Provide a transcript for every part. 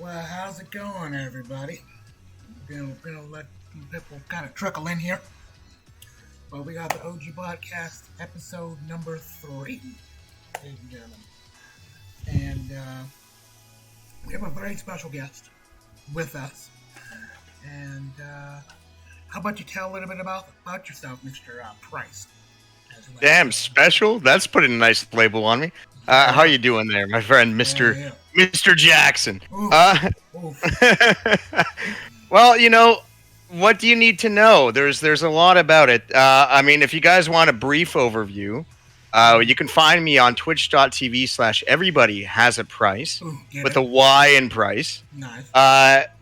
Well, how's it going, everybody? We're gonna let people kind of trickle in here. But we got the OG podcast episode number 3, ladies and gentlemen. And we have a very special guest with us. And how about you tell a little bit about yourself, Mr. Pryce? Damn, special? That's putting a nice label on me. How you doing there, my friend, Mr. Jackson? Oof. Oof. Well, what do you need to know? There's a lot about it. I mean, if you guys want a brief overview, you can find me on twitch.tv/everyonehasapryce with a Y in Price. Nice.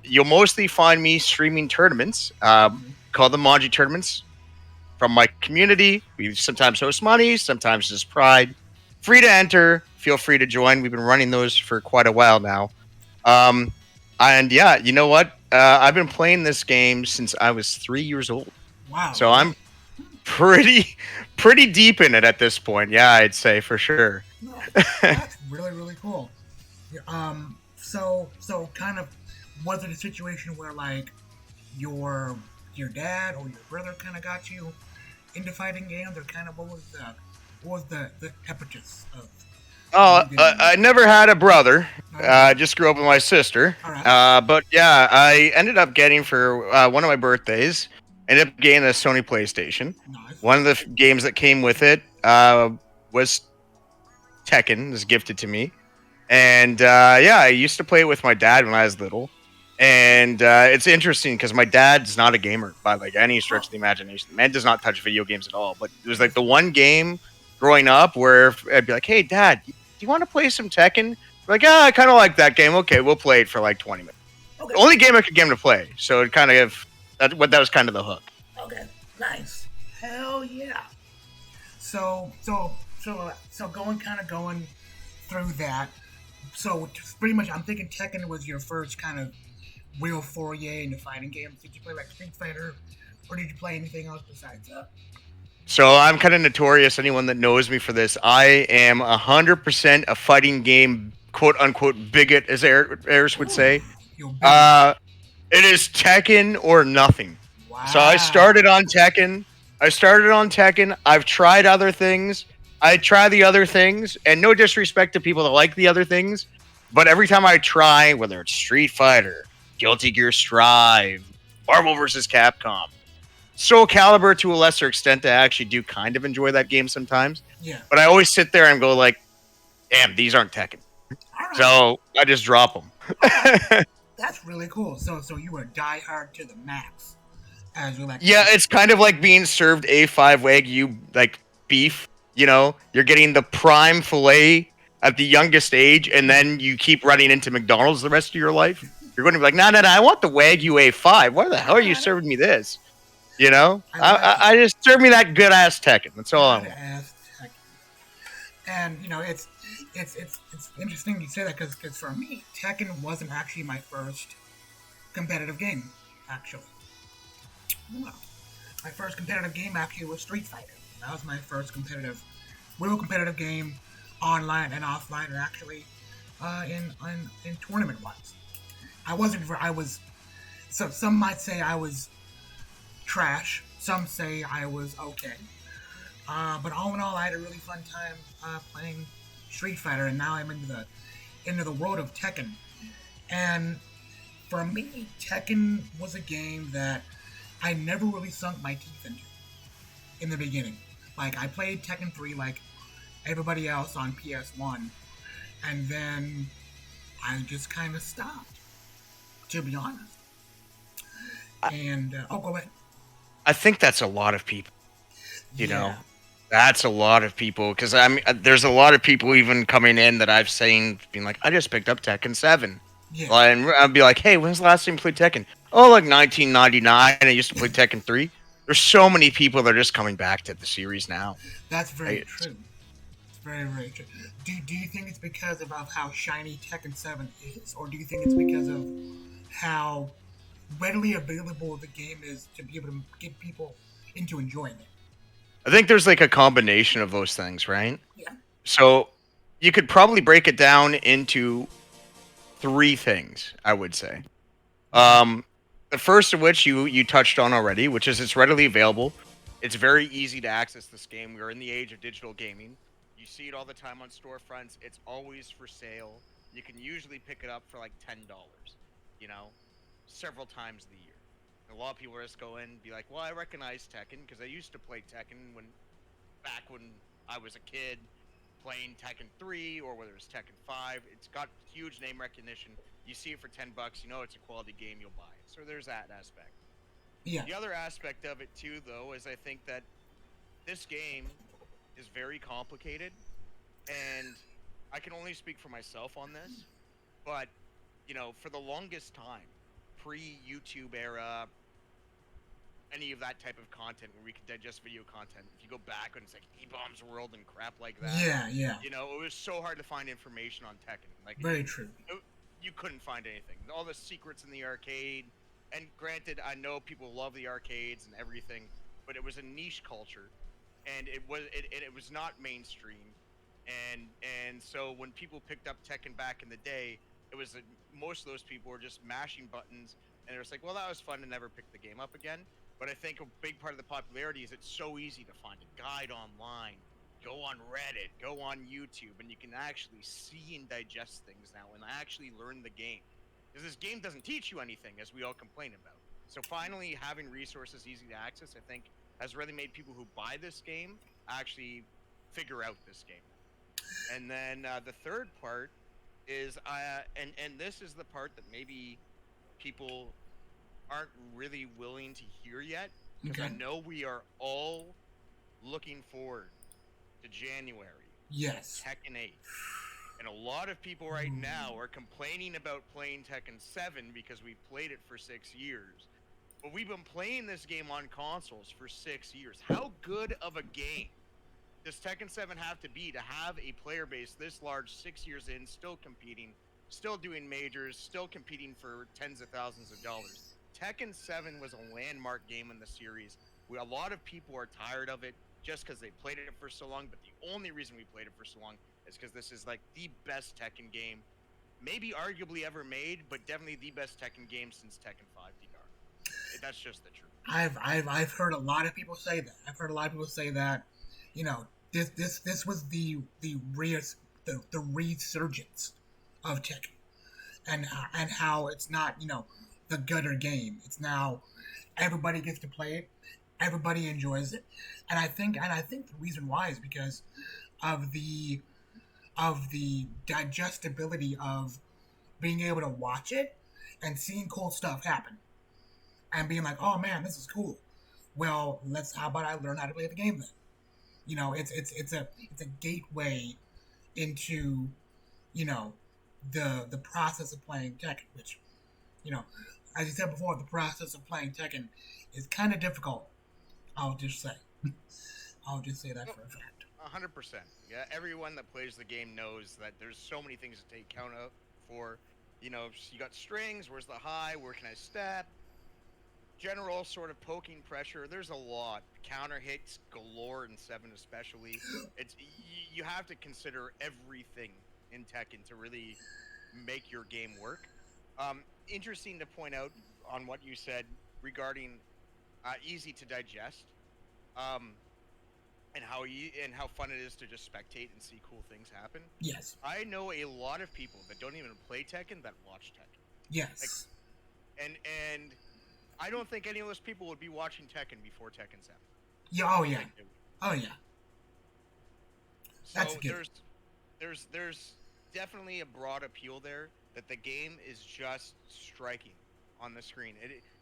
You'll mostly find me streaming tournaments, called the Manji tournaments, from my community. We sometimes host money, sometimes just Pride. Free to enter. Feel free to join. We've been running those for quite a while now. And yeah, you know what? I've been playing this game since I was 3 years old. Wow. So I'm pretty deep in it at this point. Yeah, I'd say for sure. No, that's really, really cool. So kind of, was it a situation where like your dad or your brother kind of got you into fighting games, or kind of what was the impetus of? I never had a brother. I just grew up with my sister. Right. But yeah, I ended up getting for one of my birthdays. Ended up getting a Sony PlayStation. Nice. One of the games that came with it was Tekken. It was gifted to me, and yeah, I used to play it with my dad when I was little. And it's interesting because my dad's not a gamer by like any stretch of the imagination. The man does not touch video games at all. But it was like the one game growing up where I'd be like, "Hey, Dad, do you want to play some Tekken?" We're like, I kind of like that game. Okay, we'll play it for like 20 minutes. Okay. The only game I could get him to play. So it kind of that was kind of the hook. Okay. Nice. Hell yeah. So going through that. So pretty much, I'm thinking Tekken was your first kind of real foray into fighting games. Did you play like Street Fighter, or did you play anything else besides that? So I'm kind of notorious. Anyone that knows me for this, I am 100% a fighting game quote unquote bigot, as Eris would say. It is Tekken or nothing. Wow. So I started on Tekken. I've tried other things. I try the other things, and no disrespect to people that like the other things, but every time I try, whether it's Street Fighter, Guilty Gear Strive, Marvel vs. Capcom, Soul Calibur to a lesser extent, I actually do kind of enjoy that game sometimes. Yeah. But I always sit there and go like, damn, these aren't Tekken. Right. So I just drop them. That's really cool. So you were diehard to the max, as you like. Yeah, it's kind of like being served A5 Wagyu like beef. You know, you're getting the prime filet at the youngest age, and then you keep running into McDonald's the rest of your life. You're going to be like, no, I want the Wagyu A5. Why the hell are you serving me this? You know, I just serve me that good ass Tekken. That's all I want. And you know, it's interesting you say that because for me, Tekken wasn't actually my first competitive game. Actually, no. My first competitive game actually was Street Fighter. That was my first real competitive game, online and offline, and actually in tournament wise. So some might say I was trash. Some say I was okay. But all in all, I had a really fun time playing Street Fighter, and now I'm into the world of Tekken. And for me, Tekken was a game that I never really sunk my teeth into in the beginning. Like, I played Tekken 3 like everybody else on PS1, and then I just kind of stopped, to be honest. And, go ahead. I think that's a lot of people, you know. That's a lot of people, because I mean, there's a lot of people even coming in that I've seen being like, I just picked up Tekken 7. Yeah. And I'd be like, hey, when's the last time you played Tekken? Oh, like 1999, and I used to play Tekken 3. There's so many people that are just coming back to the series now. That's very true. It's very, very true. Do you think it's because of how shiny Tekken 7 is, or do you think it's because of how readily available the game is to be able to get people into enjoying it? I think there's like a combination of those things, right? Yeah. So you could probably break it down into three things, I would say. Okay. Um, the first of which you touched on already, which is it's readily available. It's very easy to access this game. We're in the age of digital gaming. You see it all the time on storefronts. It's always for sale. You can usually pick it up for like $10, you know, several times of the year. And a lot of people just go in and be like, "Well, I recognize Tekken because I used to play Tekken when back when I was a kid playing Tekken 3 or whether it's Tekken 5. It's got huge name recognition. You see it for $10, you know it's a quality game, you'll buy it. So there's that aspect. Yeah. The other aspect of it too, though, is I think that this game is very complicated, and I can only speak for myself on this, but for the longest time, pre-YouTube era, any of that type of content where we could digest video content. If you go back when it's like E-Bomb's World and crap like that, Yeah. Yeah. it was so hard to find information on Tekken. Like Very true. you couldn't find anything. All the secrets in the arcade, and granted, I know people love the arcades and everything, but it was a niche culture, and it was not mainstream, and so when people picked up Tekken back in the day, it was most of those people were just mashing buttons, and it was like, well, that was fun to never pick the game up again. But I think a big part of the popularity is it's so easy to find a guide online, go on Reddit, go on YouTube, and you can actually see and digest things now and actually learn the game. Because this game doesn't teach you anything, as we all complain about. So finally, having resources easy to access, I think, has really made people who buy this game actually figure out this game. And then the third part is, and this is the part that maybe people aren't really willing to hear yet, because Okay. I know we are all looking forward to January. Yes. Tekken 8. And a lot of people right now are complaining about playing Tekken 7 because we've played it for 6 years. But we've been playing this game on consoles for 6 years. How good of a game does Tekken 7 have to be to have a player base this large 6 years in, still competing, still doing majors, still competing for tens of thousands of dollars? Tekken 7 was a landmark game in the series. A lot of people are tired of it just because they played it for so long, but the only reason we played it for so long is because this is like the best Tekken game, maybe arguably ever made, but definitely the best Tekken game since Tekken 5 DR. That's just the truth. I've heard a lot of people say that. I've heard a lot of people say that, this was the resurgence of Tekken, and how it's not the gutter game. It's now everybody gets to play it, everybody enjoys it, and I think the reason why is because of the digestibility of being able to watch it and seeing cool stuff happen and being like, oh man, this is cool. Well, how about I learn how to play the game then? It's a gateway into the process of playing Tekken, which you know, as you said before, the process of playing Tekken is kind of difficult. I'll just say, I'll just say that for a fact. 100%. Yeah, everyone that plays the game knows that there's so many things to take count of for. You got strings. Where's the high? Where can I step? General sort of poking pressure. There's a lot. Counter hits galore in 7 especially. You have to consider everything in Tekken to really make your game work. Interesting to point out on what you said regarding easy to digest, um, and how fun it is to just spectate and see cool things happen. Yes. I know a lot of people that don't even play Tekken that watch Tekken. Yes. And I don't think any of those people would be watching Tekken before Tekken 7. Yeah. Oh yeah. Oh yeah. So there's definitely a broad appeal there that the game is just striking on the screen.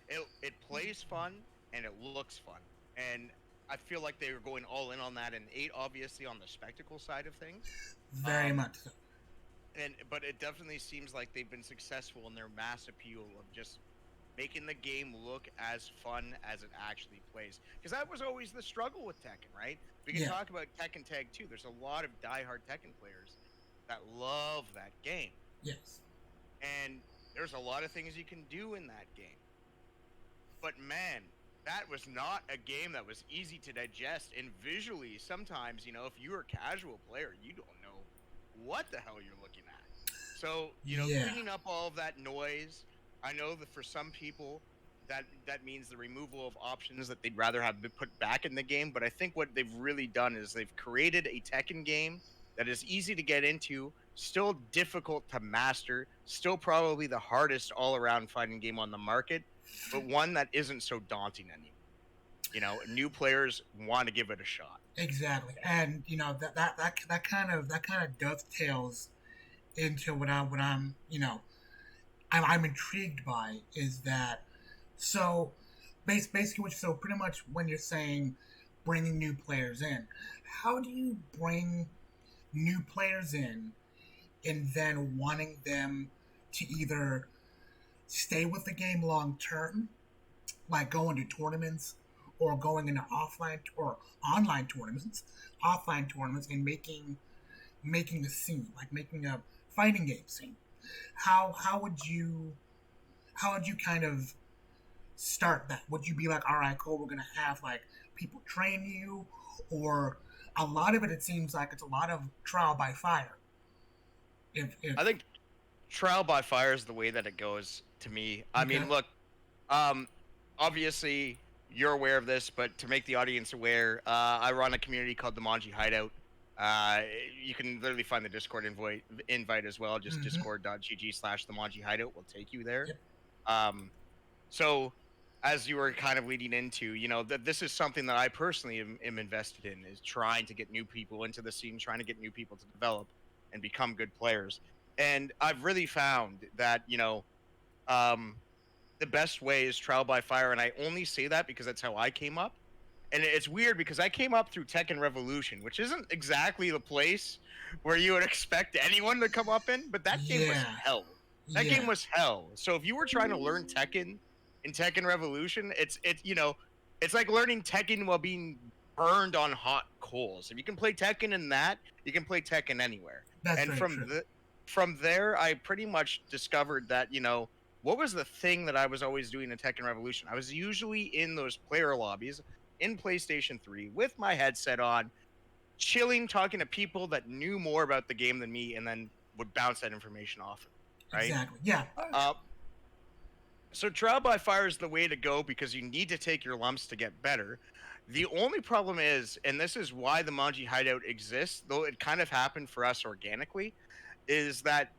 It plays fun and it looks fun, and I feel like they were going all in on that. And 8 obviously on the spectacle side of things. Very much so. But it definitely seems like they've been successful in their mass appeal of just making the game look as fun as it actually plays. Because that was always the struggle with Tekken, right? We can talk about Tekken Tag 2. There's a lot of diehard Tekken players that love that game. Yes. And there's a lot of things you can do in that game. But man, that was not a game that was easy to digest. And visually, sometimes, if you're a casual player, you don't know what the hell you're looking at. So, Yeah. cleaning up all of that noise, I know that for some people that means the removal of options that they'd rather have been put back in the game, but I think what they've really done is they've created a Tekken game that is easy to get into, still difficult to master, still probably the hardest all-around fighting game on the market, but one that isn't so daunting anymore. New players want to give it a shot. Exactly, and that kind of dovetails into what I'm intrigued by is that so basically so pretty much when you're saying bringing new players in, how do you bring new players in and then wanting them to either stay with the game long term, like going to tournaments or going into offline or online tournaments, offline tournaments, and making a scene, like making a fighting game scene. How would you kind of start that? Would you be like, all right, cool, we're gonna have like people train you, or a lot of it? It seems like it's a lot of trial by fire. If I think trial by fire is the way that it goes to me. I Okay. mean, look, um, obviously you're aware of this, but to make the audience aware, I run a community called the Manji Hideout. You can literally find the Discord invite as well. Just Mm-hmm. discord.gg/the Manji Hideout will take you there. Yep. Um, so as you were kind of leading into, that this is something that I personally am invested in, is trying to get new people into the scene, trying to get new people to develop and become good players. And I've really found that, um, the best way is trial by fire. And I only say that because that's how I came up. And it's weird because I came up through Tekken Revolution, which isn't exactly the place where you would expect anyone to come up in, but that game was Yeah. hell. That game Yeah. was hell. So if you were trying to learn Tekken in Tekken Revolution, it's like learning Tekken while being burned on hot coals. If you can play Tekken in that, you can play Tekken anywhere. That's And very true. from there, I pretty much discovered that, what was the thing that I was always doing in Tekken Revolution? I was usually in those player lobbies in PlayStation 3 with my headset on, chilling, talking to people that knew more about the game than me, and then would bounce that information off of me, right? Exactly. Yeah. Uh, so trial by fire is the way to go because you need to take your lumps to get better. The only problem is, and this is why the Manji Hideout exists, though it kind of happened for us organically, is that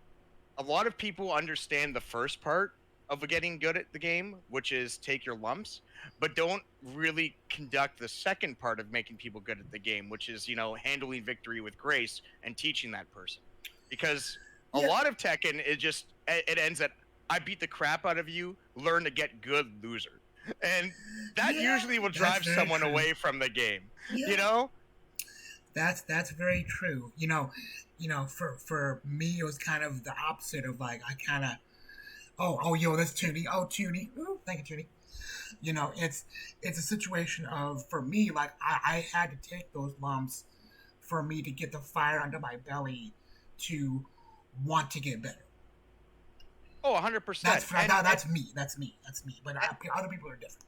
a lot of people understand the first part of getting good at the game, which is take your lumps, but don't really conduct the second part of making people good at the game, which is, handling victory with grace and teaching that person. Because a Yeah. lot of Tekken, it ends at I beat the crap out of you, learn to get good, loser. And that Yeah. usually will That's drive very someone true. away from the game. You Yeah. know? That's very true. For me, it was kind of the opposite of like I kind of yo, that's Toonie. Oh, Toonie. Ooh, thank you, Toonie. It's a situation of for me like I had to take those lumps for me to get the fire under my belly to want to get better. Oh, 100%. That's me. That's me. That's me. But other people are different.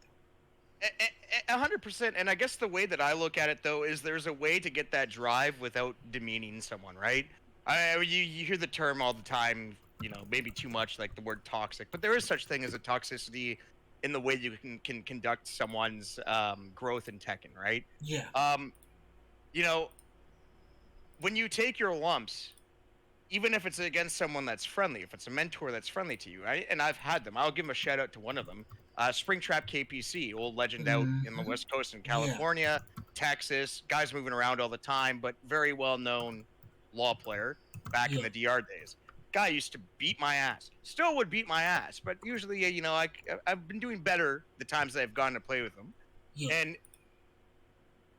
100%. And I guess the way that I look at it, though, is there's a way to get that drive without demeaning someone, right? You hear the term all the time, maybe too much, like the word toxic, but there is such thing as a toxicity in the way you can conduct someone's growth in Tekken, right? Yeah. Um, you know, when you take your lumps, even if it's against someone that's friendly, if it's a mentor that's friendly to you, right? And I've had them. I'll give them a shout out to one of them. Springtrap KPC, old legend out in the Hmm. West Coast in Yeah. California, Texas, guys moving around all the time, but very well known law player back in Yeah. the DR days. Guy used to beat my ass. Still would beat my ass, but usually, I've been doing better the times that I've gone to play with him. Yeah. And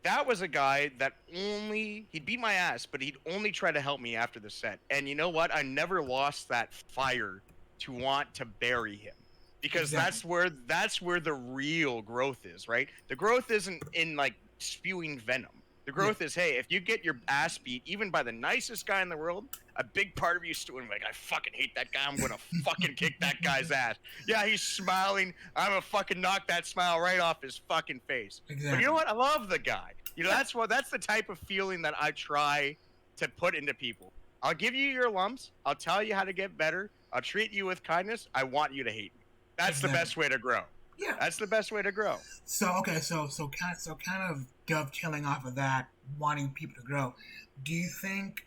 that was a guy that he'd beat my ass, but he'd only try to help me after the set. And you know what? I never lost that fire to want to bury him. Because Exactly. that's where the real growth is, right? The growth isn't in like spewing venom. The Yeah. growth is, hey, if you get your ass beat, even by the nicest guy in the world, a big part of you is still like, I fucking hate that guy. I'm gonna fucking kick that guy's ass. Yeah, he's smiling. I'm gonna fucking knock that smile right off his fucking face. But you know Exactly. what? I love the guy. Yeah. That's the type of feeling that I try to put into people. I'll give you your lumps. I'll tell you how to get better. I'll treat you with kindness. I want you to hate me. That's the best way to grow. Yeah. That's the best way to grow. So okay, so kind of dovetailing off of that, wanting people to grow. Do you think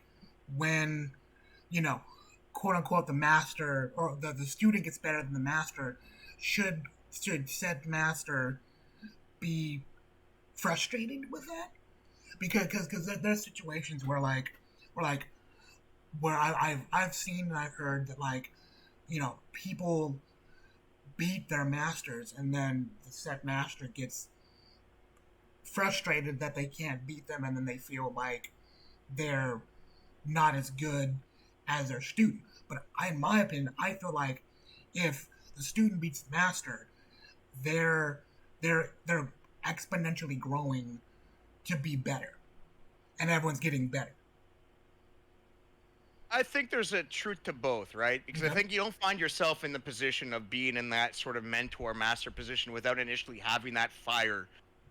when, you know, quote unquote, the master or the student gets better than the master, should said master be frustrated with that? Because there's situations where I've seen and I've heard that, like, you know, people beat their masters and then the set master gets frustrated that they can't beat them, and then they feel like they're not as good as their student. But in my opinion, I feel like if the student beats the master, they're they're exponentially growing to be better, and everyone's getting better. I think there's a truth to both, right? Because I think you don't find yourself in the position of being in that sort of mentor master position without initially having that fire,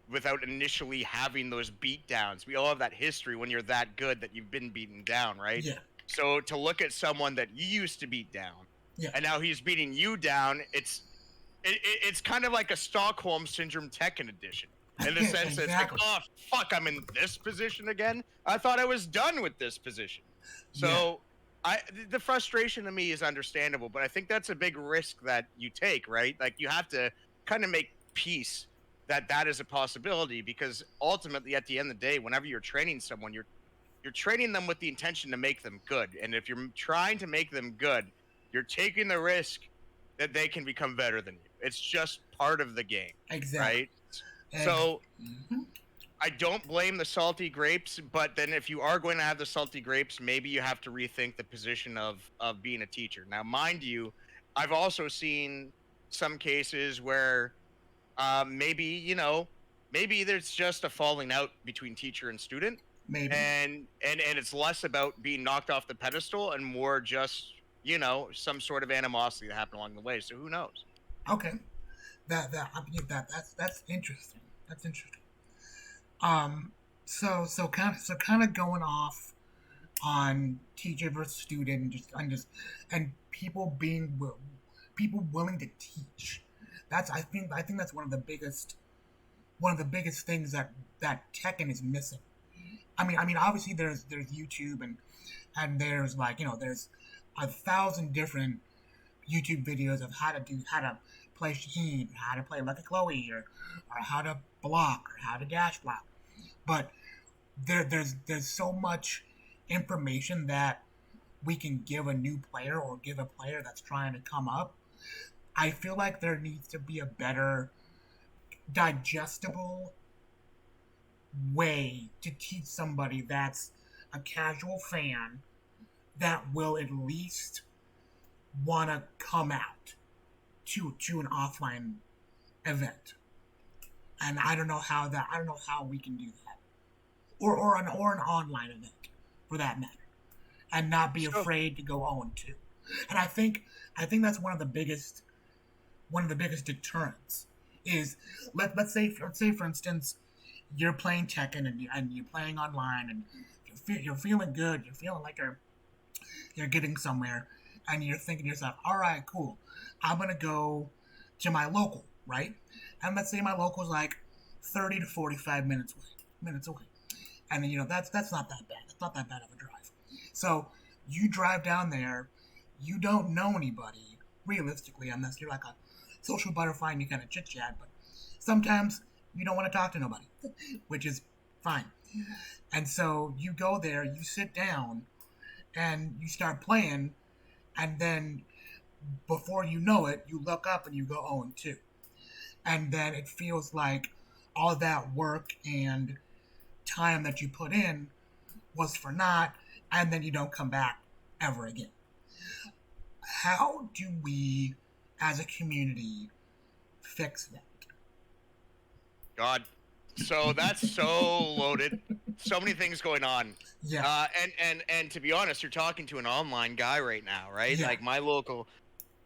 without initially having those beat downs. We all have that history when you're that good that you've been beaten down, right? Yeah. So to look at someone that you used to beat down, Yeah. and now he's beating you down, it's kind of like a Stockholm Syndrome Tekken edition. In the sense that it's like, oh, fuck, I'm in this position again? I thought I was done with this position. So the frustration to me is understandable, but I think that's a big risk that you take, right? Like, you have to kind of make peace that is a possibility, because ultimately, at the end of the day, whenever you're training someone, you're training them with the intention to make them good. And if you're trying to make them good, you're taking the risk that they can become better than you. It's just part of the game. Exactly. Right? So I don't blame the salty grapes, but then if you are going to have the salty grapes, maybe you have to rethink the position of being a teacher. Now, mind you, I've also seen some cases where maybe there's just a falling out between teacher and student. Maybe. And it's less about being knocked off the pedestal and more just, some sort of animosity that happened along the way. So who knows? Okay. That's interesting. That's interesting. So kind of going off on teacher versus student, and people willing to teach. I think that's one of the biggest things that Tekken is missing. I mean, obviously there's YouTube and there's there's 1,000 different YouTube videos of how to play Shaheen, or how to play Lucky Chloe, or how to block, or how to dash block. But there's so much information that we can give a new player or give a player that's trying to come up. I feel like there needs to be a better digestible way to teach somebody that's a casual fan that will at least want to come out to an offline event. And I don't know how we can do that, or an online event for that matter, and not be afraid to go 0-2. And I think that's one of the biggest deterrents is let's say for instance you're playing Tekken and you're playing online and you're feeling good, you're feeling like you're getting somewhere, and you're thinking to yourself, all right, cool, I'm gonna go to my local, right? And let's say my local is like 30 to 45 minutes away, and then that's not that bad. It's not that bad of a drive. So you drive down there, you don't know anybody realistically, unless you're like a social butterfly and you kind of chit chat. But sometimes you don't want to talk to nobody, which is fine. And so you go there, you sit down, and you start playing, and then before you know it, you look up and you go 0-2. And then it feels like all that work and time that you put in was for naught, and then you don't come back ever again. How do we, as a community, fix that? God. So that's so loaded. So many things going on. Yeah. And to be honest, you're talking to an online guy right now, right? Yeah. Like my local,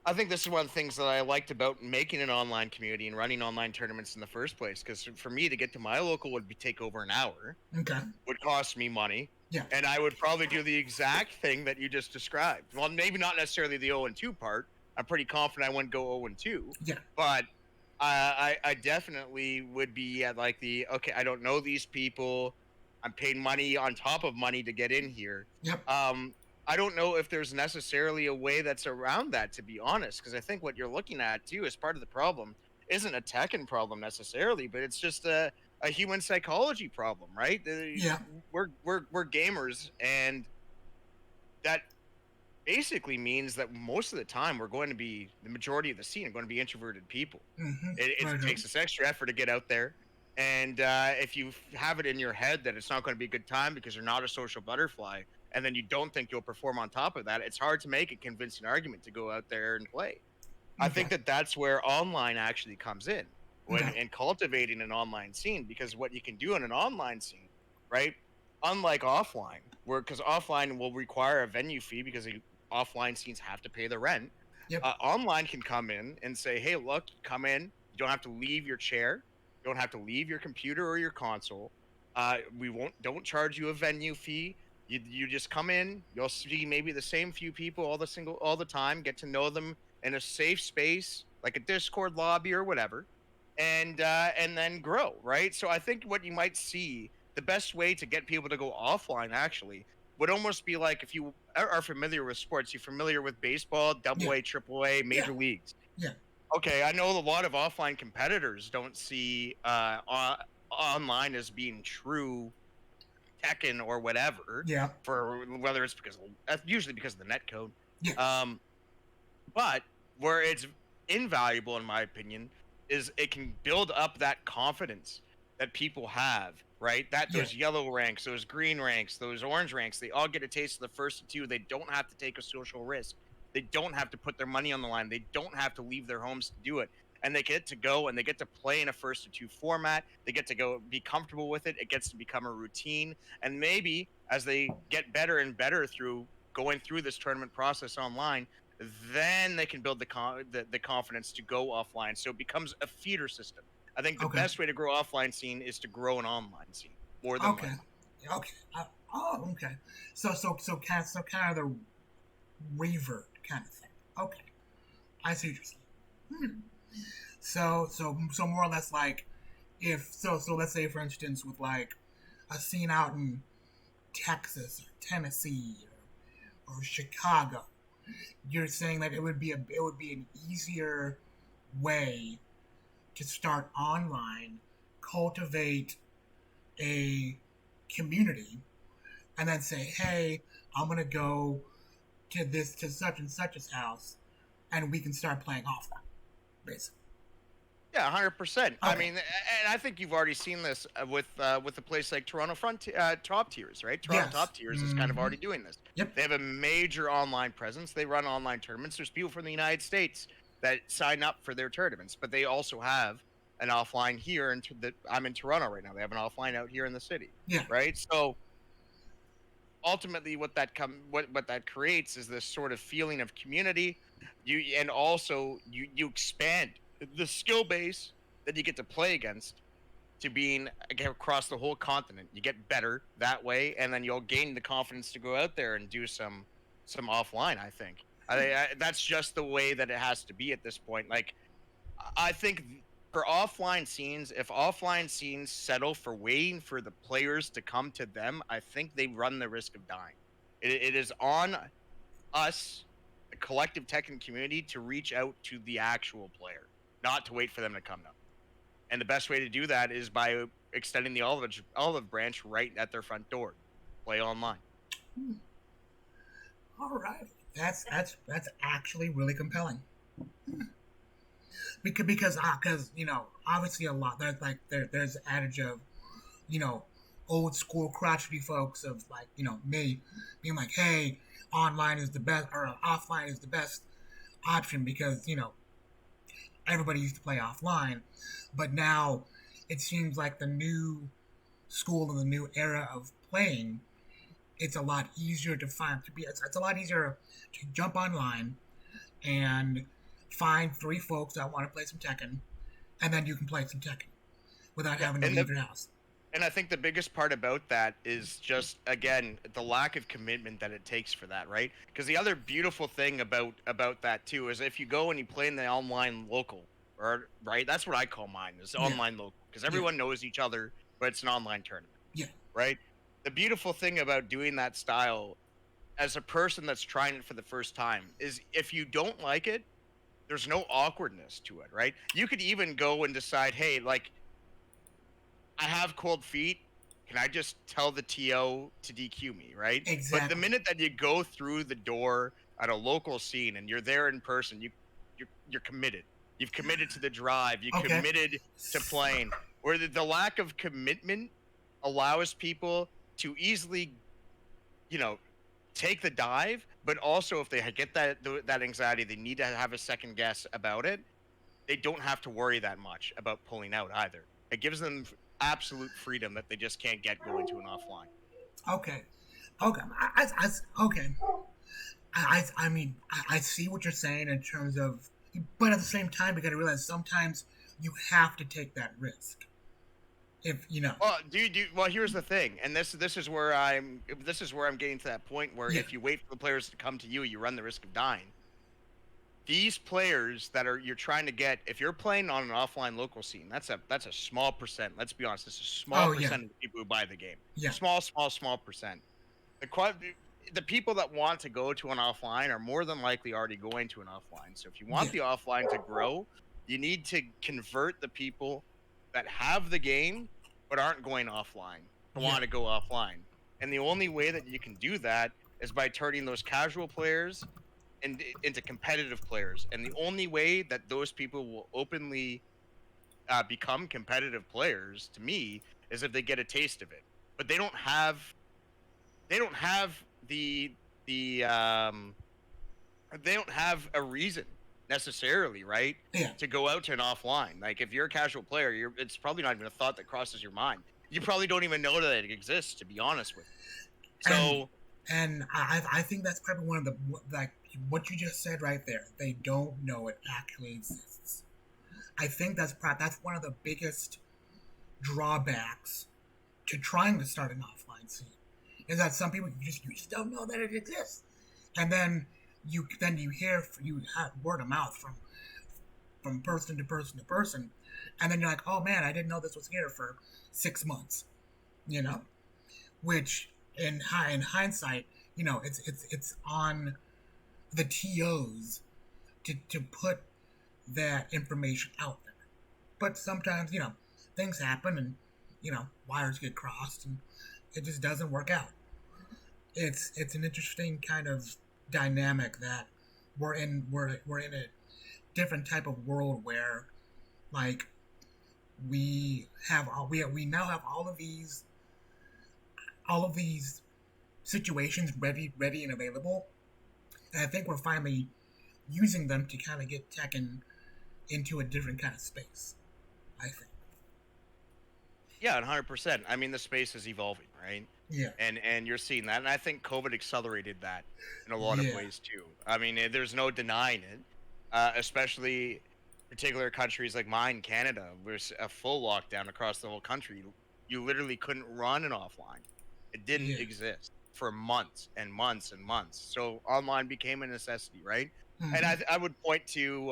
I think this is one of the things that I liked about making an online community and running online tournaments in the first place. Because for me to get to my local would take over an hour, Okay. would cost me money, Yeah. and I would probably do the exact thing that you just described. Well, maybe not necessarily the 0-2 part. I'm pretty confident I wouldn't go 0-2, Yeah. but I definitely would be at like the okay. I don't know these people. I'm paying money on top of money to get in here. Yep. Um, I don't know if there's necessarily a way that's around that, to be honest, because I think what you're looking at too as part of the problem isn't a Tekken problem necessarily, but it's just a human psychology problem, right? Yeah. We're gamers, and that basically means that most of the time we're going to be the majority of the scene are going to be introverted people. Mm-hmm. It Right. takes this extra effort to get out there, and if you have it in your head that it's not going to be a good time because you're not a social butterfly, and then you don't think you'll perform on top of that, it's hard to make a convincing argument to go out there and play. I Okay. think that that's where online actually comes in when Okay. in cultivating an online scene, because what you can do in an online scene, right? Unlike offline, where because offline will require a venue fee because offline scenes have to pay the rent. Yep. Online can come in and say, "Hey, look, come in. You don't have to leave your chair. You don't have to leave your computer or your console. We won't don't charge you a venue fee. You just come in. You'll see maybe the same few people all the time. Get to know them in a safe space like a Discord lobby or whatever, and then grow, right? So I think what you might see, the best way to get people to go offline actually would almost be like if you are familiar with sports, you're familiar with baseball, double Yeah. A, triple A, major Yeah. leagues. Yeah. Okay, I know a lot of offline competitors don't see online as being true Tekken or whatever, Yeah. for whether it's because that's usually because of the net code. Yeah. Um, but where it's invaluable, in my opinion, is it can build up that confidence that people have, right? That Yeah. those yellow ranks, those green ranks, those orange ranks, they all get a taste of the first two. They don't have to take a social risk. They don't have to put their money on the line. They don't have to leave their homes to do it. And they get to go and they get to play in a first to two format. They get to go be comfortable with it. It gets to become a routine. And maybe as they get better and better through going through this tournament process online, then they can build the confidence to go offline. So it becomes a feeder system. I think the Okay. best way to grow offline scene is to grow an online scene more than Okay. likely. Okay. Okay. So kind of the revert kind of thing. Okay. I see what you're saying. Hmm. So more or less like if so let's say for instance with like a scene out in Texas or Tennessee or Chicago, you're saying that it would be an easier way to start online, cultivate a community, and then say, hey, I'm gonna go to such and such's house, and we can start playing offline, basically. Yeah, 100%. I Okay. mean, and I think you've already seen this with a place like Toronto Top Tiers, right? Toronto Yes. Top Tiers is kind of Mm-hmm. already doing this. Yep. They have a major online presence. They run online tournaments. There's people from the United States that sign up for their tournaments, but they also have an offline here. I'm in Toronto right now. They have an offline out here in the city, Yeah. right? So ultimately what that creates is this sort of feeling of community. And also you expand the skill base that you get to play against to being again across the whole continent. You get better that way, and then you'll gain the confidence to go out there and do some offline. I think that's just the way that it has to be at this point. Like I think for offline scenes, if offline scenes settle for waiting for the players to come to them, I think they run the risk of dying. It is on us, the collective Tekken community, to reach out to the actual player, not to wait for them to come to them. And the best way to do that is by extending the olive branch right at their front door. Play online. Hmm. All right. That's actually really compelling. Because obviously a lot there's an adage of you know old school crotchety folks of like me being like, hey, online is the best or offline is the best option because everybody used to play offline, but now it seems like the new school and the new era of playing, it's a lot easier to find to be it's a lot easier to jump online and find 3 folks that want to play some Tekken, and then you can play some Tekken without Yeah, having to leave your house. and I think the biggest part about that is just, again, the lack of commitment that it takes for that, right? Because the other beautiful thing about that too is if you go and you play in the online local, or right, that's what I call mine, is Yeah, online local, because yeah, everyone knows each other, but it's an online tournament, yeah, right? The beautiful thing about doing that style as a person that's trying it for the first time is if you don't like it, there's no awkwardness to it, right? You could even go and decide, hey, like, I have cold feet. Can I just tell the TO to DQ me, right? But the exactly. minute that you go through the door at a local scene and you're there in person, you're committed. You've committed to the drive. You Okay. committed to playing. Where the lack of commitment allows people to easily, you know, take the dive, but also if they get that anxiety, they need to have a second guess about it. They don't have to worry that much about pulling out either. It gives them absolute freedom that they just can't get going to an offline. Okay. Okay. Okay. I mean, I see what you're saying in terms of, but at the same time, you got to realize sometimes you have to take that risk. If you know. Well, well, here's the thing, and this is where I'm getting to that point where Yeah. if you wait for the players to come to you, you run the risk of dying. These players that you're trying to get, if you're playing on an offline local scene, that's a small percent. Let's be honest, it's a small Oh yeah. percent of the people who buy the game. Yeah. Small percent. The people that want to go to an offline are more than likely already going to an offline. So if you want Yeah. the offline to grow, you need to convert the people that have the game but aren't going offline to Yeah. want to go offline. And the only way that you can do that is by turning those casual players into competitive players. And the only way that those people will openly become competitive players, to me, is if they get a taste of it. But they don't have the they don't have a reason necessarily, right? Yeah. To go out to an offline. Like if you're a casual player, it's probably not even a thought that crosses your mind. You probably don't even know that it exists, to be honest with you. And So I think that's probably one of the, like what you just said right there. They don't know it actually exists. I think that's one of the biggest drawbacks to trying to start an offline scene, is that some people you just don't know that it exists, and then you hear you have word of mouth from person to person to person, and then you're like, oh man, I didn't know this was here for 6 months, you know, which in hindsight, you know, it's on the TOs to put that information out there. But sometimes, you know, things happen and, you know, wires get crossed and it just doesn't work out. It's an interesting kind of dynamic that we're in a different type of world where, like, we now have all of these situations ready and available, and I think we're finally using them to kind of get Tekken into a different kind of space, I think. yeah, 100%. I mean, the space is evolving, right? Yeah. And you're seeing that, and I think COVID accelerated that in a lot of Yeah. ways too. I mean, there's no denying it, especially particular countries like mine, Canada, where's a full lockdown across the whole country. You literally couldn't run an offline. It didn't Yeah. exist for months and months and months. So online became a necessity, right? And Hmm. I would point to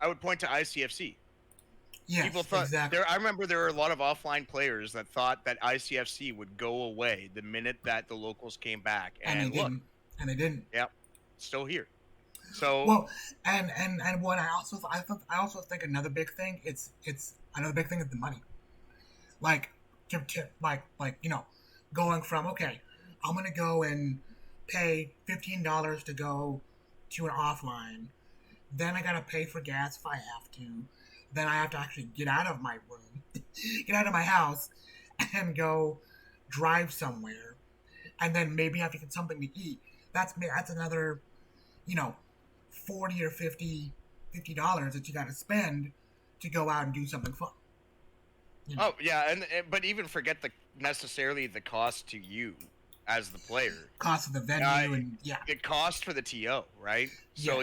ICFC. People Yes, thought exactly. I remember there were a lot of offline players that thought that ICFC would go away the minute that the locals came back. And they And look, didn't. And they didn't. yep, still here. So Well, and what I also think another big thing, it's another big thing is the money. Like like you know, going from, okay, I'm gonna go and pay $15 to go to an offline. Then I gotta pay for gas if I have to. Then I have to actually get out of my room, get out of my house, and go drive somewhere, and then maybe have to get something to eat. That's another, you know, 40 or $50 that you got to spend to go out and do something fun. You know. oh yeah, but even forget the necessarily the cost to you as the player. Cost of the venue and the cost for the TO, right? So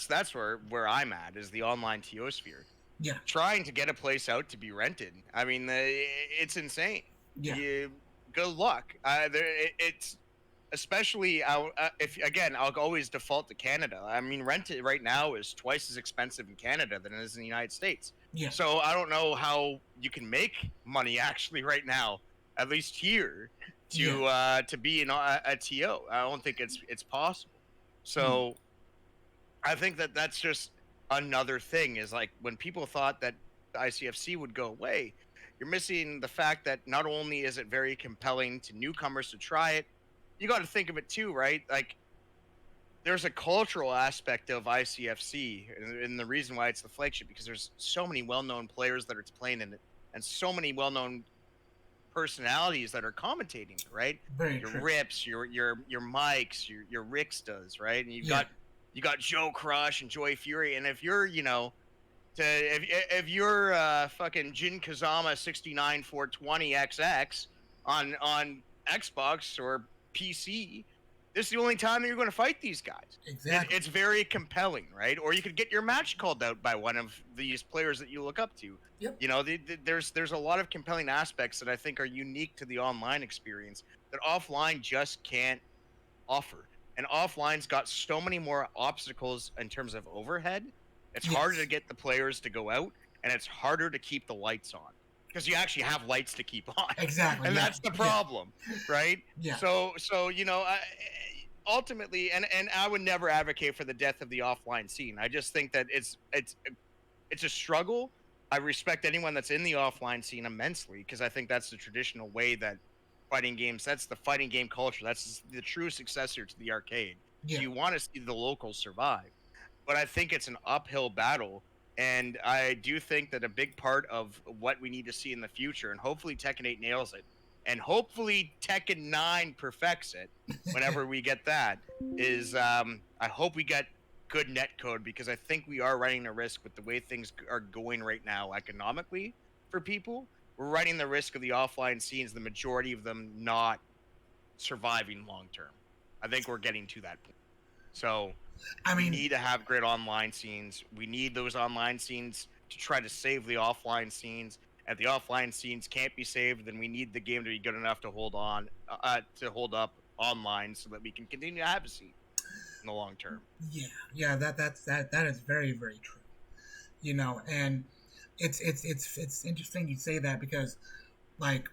that's where I'm at, is the online TO sphere. Yeah. Trying to get a place out to be rented. I mean, it's insane. Yeah. Good luck. It's especially if again, I'll always default to Canada. I mean, rent it right now is twice as expensive in Canada than it is in the United States. Yeah. So I don't know how you can make money actually right now, at least here, to be a TO. I don't think it's possible. So I think that's just another thing, is like when people thought that the ICFC would go away, you're missing the fact that not only is it very compelling to newcomers to try it, you got to think of it too, right? Like there's a cultural aspect of ICFC, and the reason why it's the flagship, because there's so many well-known players that are playing in it, and so many well-known personalities that are commentating, right? Very your true. Rips, your Mikes, your Rickstas, right? And you got Joe Crush and Joy Fury, and if you're if you're fucking Jin Kazama 69420XX on Xbox or PC, this is the only time that you're going to fight these guys. Exactly. It's very compelling, right? Or you could get your match called out by one of these players that you look up to. Yep. You know, there's a lot of compelling aspects that I think are unique to the online experience that offline just can't offer. And offline's got so many more obstacles in terms of overhead. It's harder to get the players to go out, and it's harder to keep the lights on, because you actually have lights to keep on. Exactly. And that's the problem, right? Yeah. So ultimately, and I would never advocate for the death of the offline scene. I just think that it's a struggle. I respect anyone that's in the offline scene immensely, because I think that's the traditional way that fighting games, that's the fighting game culture. That's the true successor to the arcade. Yeah. You want to see the locals survive. But I think it's an uphill battle. And I do think that a big part of what we need to see in the future, and hopefully Tekken 8 nails it, and hopefully Tekken 9 perfects it whenever we get that, is I hope we get good netcode, because I think we are running the risk with the way things are going right now economically for people. We're running the risk of the offline scenes, the majority of them not surviving long term. I think we're getting to that point. So we need to have great online scenes. We need those online scenes to try to save the offline scenes. If the offline scenes can't be saved, then we need the game to be good enough to hold up online, so that we can continue to have a scene in the long term. Yeah, that is very, very true. You know, and it's interesting you say that, because, like,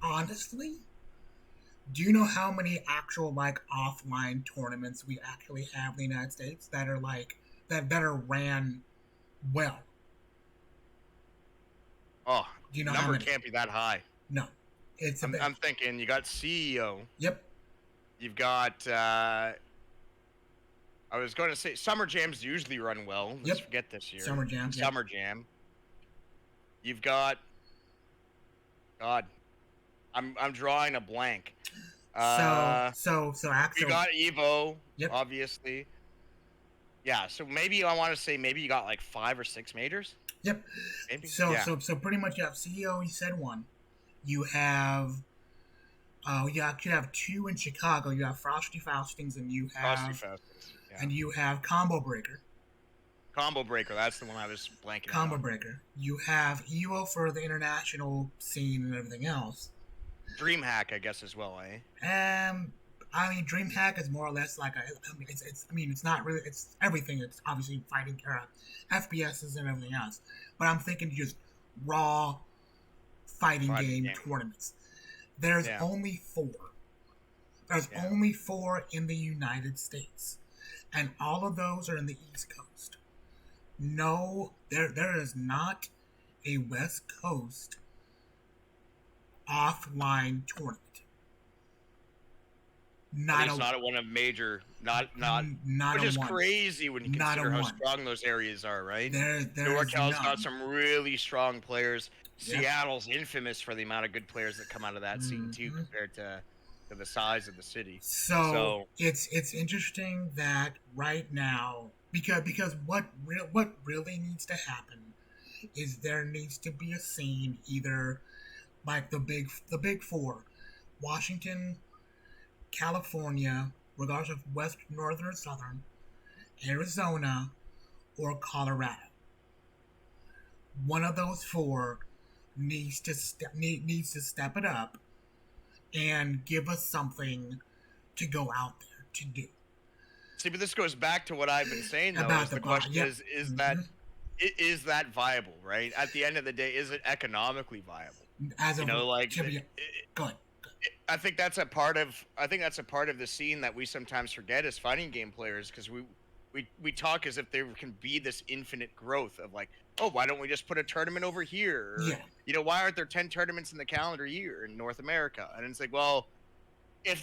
honestly, do you know how many actual, like, offline tournaments we actually have in the United States that are like that are ran well? Oh, do you know number can't be that high. No, it's. I'm thinking you got CEO. Yep. You've got. I was going to say Summer Jams usually run well. Let's forget this year. Summer Jam. Summer Jam. You've got. God, I'm drawing a blank. So actually, you got Evo. Yep. Obviously. Yeah. So maybe I want to say maybe you got like 5 or 6 majors. Yep. Maybe. So pretty much you have CEO. You said one. You have. You actually have 2 in Chicago. You have Frosty Faustings, and you have. And you have Combo Breaker. Combo Breaker, that's the one I was blanking Combo Breaker. You have EVO for the international scene and everything else. DreamHack, I guess, as well, eh? I mean, DreamHack is more or less like it's not really, it's everything. It's obviously fighting FPSs and everything else. But I'm thinking just raw fighting game tournaments. There's only 4. There's only 4 in the United States. And all of those are in the East Coast. No, there is not a West Coast offline tournament. Not at one of major, not which is crazy when you consider how strong those areas are, right? NorCal's got some really strong players. Seattle's infamous for the amount of good players that come out of that scene too, compared to the size of the city. So it's interesting that right now, because what really needs to happen is there needs to be a scene, either like the big 4, Washington, California, regardless of west, northern, or southern, Arizona, or Colorado. One of those four needs to step it up and give us something to go out there to do. See, but this goes back to what I've been saying, though. About Is the question is that viable, right? At the end of the day, is it economically viable? As you know, like good. I think that's a part of the scene that we sometimes forget as fighting game players, because we talk as if there can be this infinite growth of like, oh, why don't we just put a tournament over here? Or, Yeah. Why aren't there 10 tournaments in the calendar year in North America? And it's like, well, if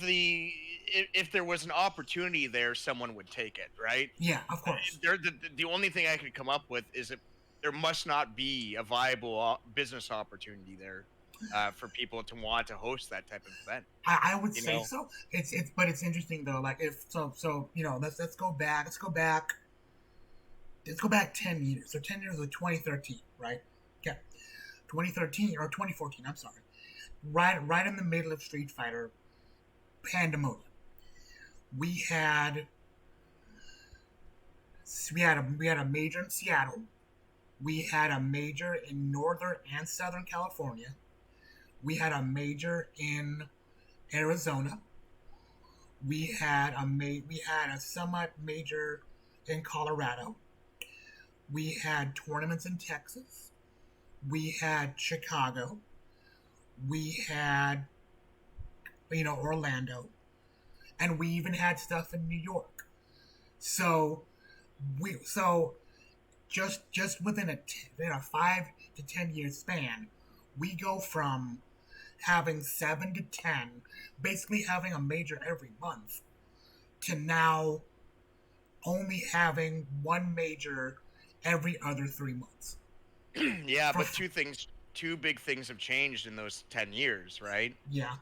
there was an opportunity there, someone would take it, right? Yeah, of course. The only thing I could come up with is that there must not be a viable business opportunity there for people to want to host that type of event. I would say so. But it's interesting though. Like if so let's go back. Let's go back 10 years. So 10 years of 2013, right? Yeah, 2013 or 2014. I'm sorry. Right in the middle of Street Fighter pandemonium. We had a major in Seattle. We had a major in Northern and Southern California. We had a major in Arizona. We had a somewhat major in Colorado. We had tournaments in Texas. We had Chicago. We had Orlando, and we even had stuff in New York. So just within a 5 to 10 year span, we go from having 7 to 10, basically having a major every month, to now only having one major every other 3 months. Yeah, but two big things have changed in those 10 years, right? Yeah.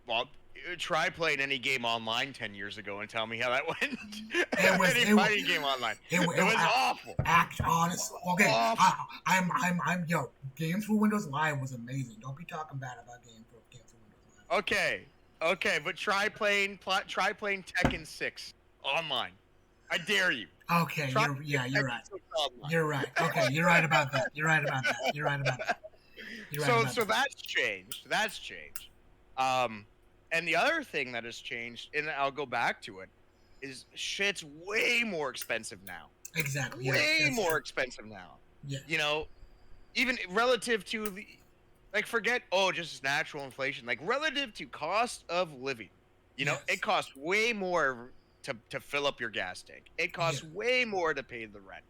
Well, try playing any game online 10 years ago and tell me how that went. Any fighting game online. It was awful. Honestly, okay. I'm Games for Windows Live was amazing. Don't be talking bad about Games for Windows Live. Okay, but try playing Tekken 6 online. I dare you. Okay, you're right. You're right. Okay, you're right about that. So that's changed. And the other thing that has changed, and I'll go back to it, is shit's way more expensive now. Exactly. Way more expensive now. Yeah. Even relative to forget just natural inflation. Like relative to cost of living, it costs way more to fill up your gas tank. It costs way more to pay the rent.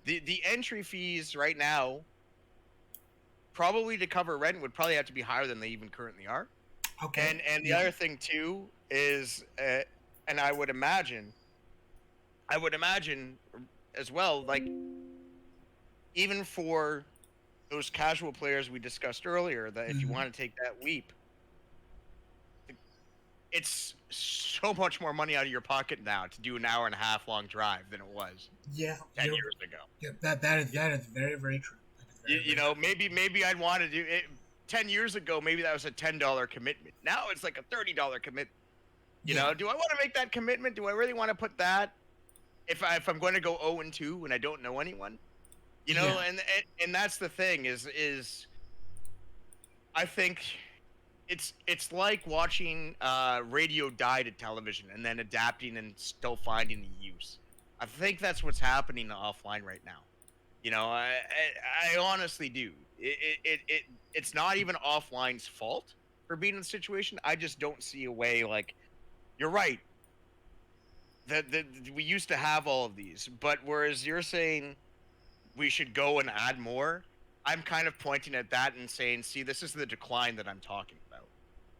The entry fees right now, probably to cover rent, would probably have to be higher than they even currently are. Okay. And the other thing too is, and I would imagine as well, like even for those casual players we discussed earlier, that if you want to take that leap, it's so much more money out of your pocket now to do an hour and a half long drive than it was 10 years ago. Yeah, that is very, very true. Maybe I'd want to do it 10 years ago. Maybe that was a $10 commitment. Now it's like a $30 commitment. Do I want to make that commitment? Do I really want to put that if I'm going to go 0-2 and I don't know anyone? And that's the thing is I think it's like watching radio die to television and then adapting and still finding the use. I think that's what's happening offline right now. I honestly do. It's not even offline's fault for being in the situation. I just don't see a way. Like, you're right. We used to have all of these, but whereas you're saying we should go and add more, I'm kind of pointing at that and saying, see, this is the decline that I'm talking about.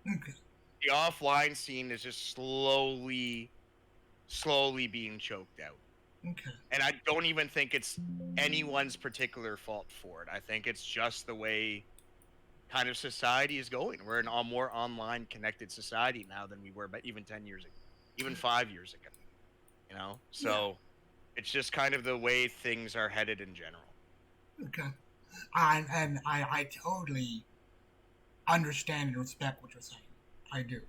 Okay. The offline scene is just slowly being choked out. Okay. And I don't even think it's anyone's particular fault for it. I think it's just the way kind of society is going. We're in a more online connected society now than we were even 10 years ago, even 5 years ago. So it's just kind of the way things are headed in general. Okay. And I totally understand and respect what you're saying. I do.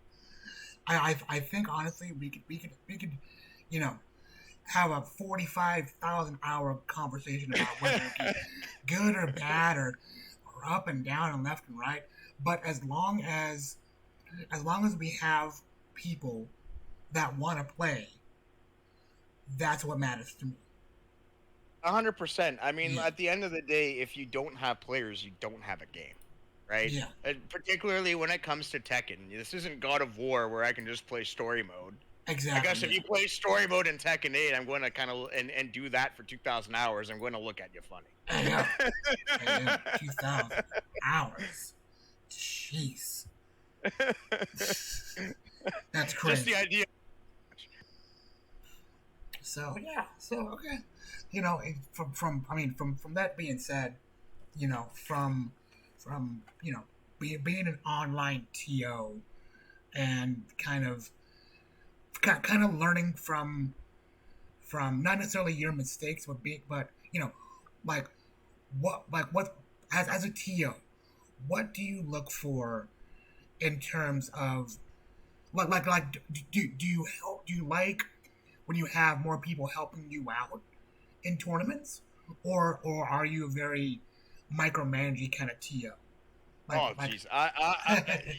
I think honestly we could, you know, have a 45,000 hour conversation about whether it be good or bad or up and down and left and right. But as long as we have people that want to play, that's what matters to me. 100%. I mean, Yeah, at the end of the day, if you don't have players, you don't have a game, right? yeah, And particularly when it comes to Tekken, this isn't God of War where I can just play story mode. I exactly. guess if Yeah, you play story mode in Tekken 8, I'm going to kind of and do that for 2,000 hours. I'm going to look at you funny. hey yo, hey yo, 2,000 hours. Jeez, that's Just crazy. the idea. So yeah, so okay, from that being said, from being an online TO and kind of learning from not necessarily your mistakes, but like what as a TO, what do you look for in terms of do you like when you have more people helping you out in tournaments, or are you a very micromanaging kind of TO? Oh, Like geez.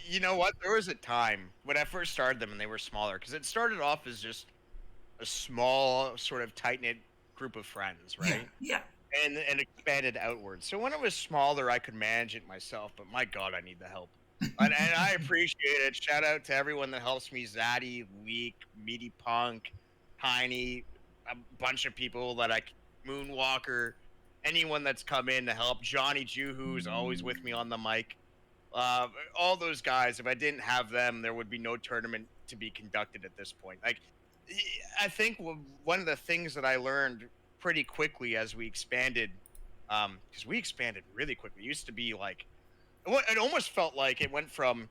You know what? There was a time when I first started them and they were smaller because it started off as just a small, sort of tight knit group of friends, yeah, right? yeah, And expanded outwards. So when it was smaller, I could manage it myself, but my God, I need the help. And I appreciate it. Shout out to everyone that helps me: Zaddy, Leak, Meaty Punk, Tiny, a bunch of people Moonwalker, anyone that's come in to help. Johnny Jew, who's always with me on the mic. Uh, all those guys. If I didn't have them, there would be no tournament to be conducted at this point. I think one of the things that I learned pretty quickly as we expanded, because we expanded really quickly. It used to be like it almost felt like it went from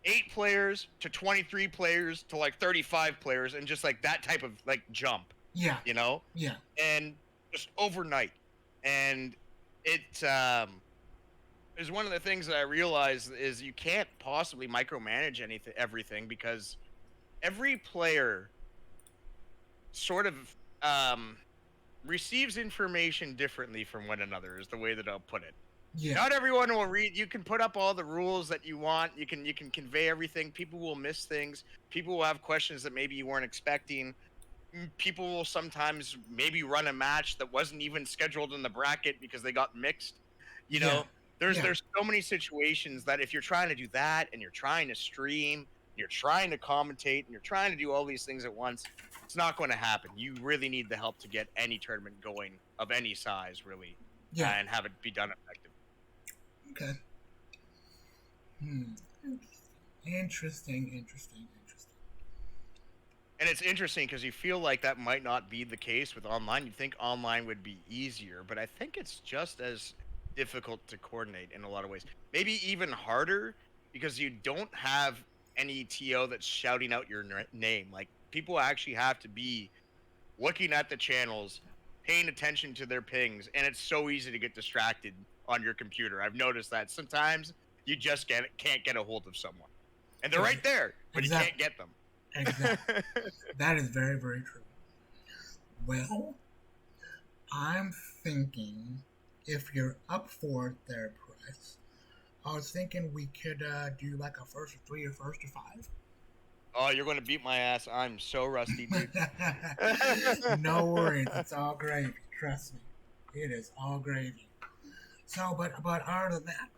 8 players to 23 players to like 35 players, and just like that type of like jump, yeah, you know, yeah, and just overnight. And it is one of the things that I realized is you can't possibly micromanage everything, because every player sort of um receives information differently from one another, is the way that I'll put it. yeah, Not everyone will read. You can put up all the rules that you want. You can convey everything. People will miss things. People will have questions that maybe you weren't expecting. People will sometimes maybe run a match that wasn't even scheduled in the bracket because they got mixed. You yeah, know, there's yeah, there's so many situations that if you're trying to do that and you're trying to stream, you're trying to commentate, and you're trying to do all these things at once, it's not going to happen. You really need the help to get any tournament going of any size, really, yeah. and have it be done effectively. Okay. Hmm. Interesting, interesting, interesting. And it's interesting because you feel like that might not be the case with online. You'd think online would be easier, but I think it's just as difficult to coordinate in a lot of ways. Maybe even harder, because you don't have any TO that's shouting out your name. Like, people actually have to be looking at the channels, paying attention to their pings, and it's so easy to get distracted on your computer. I've noticed that sometimes you just can't get a hold of someone, and they're Ex- right there, but you can't exactly, get them. exactly. That is very, very true. Well, I'm thinking if you're up for it there, Price, I was thinking we could do like a first to three or first to five. Oh, you're going to beat my ass. I'm so rusty, dude. No worries, it's all gravy. Trust me, it is all gravy. So, but other than that,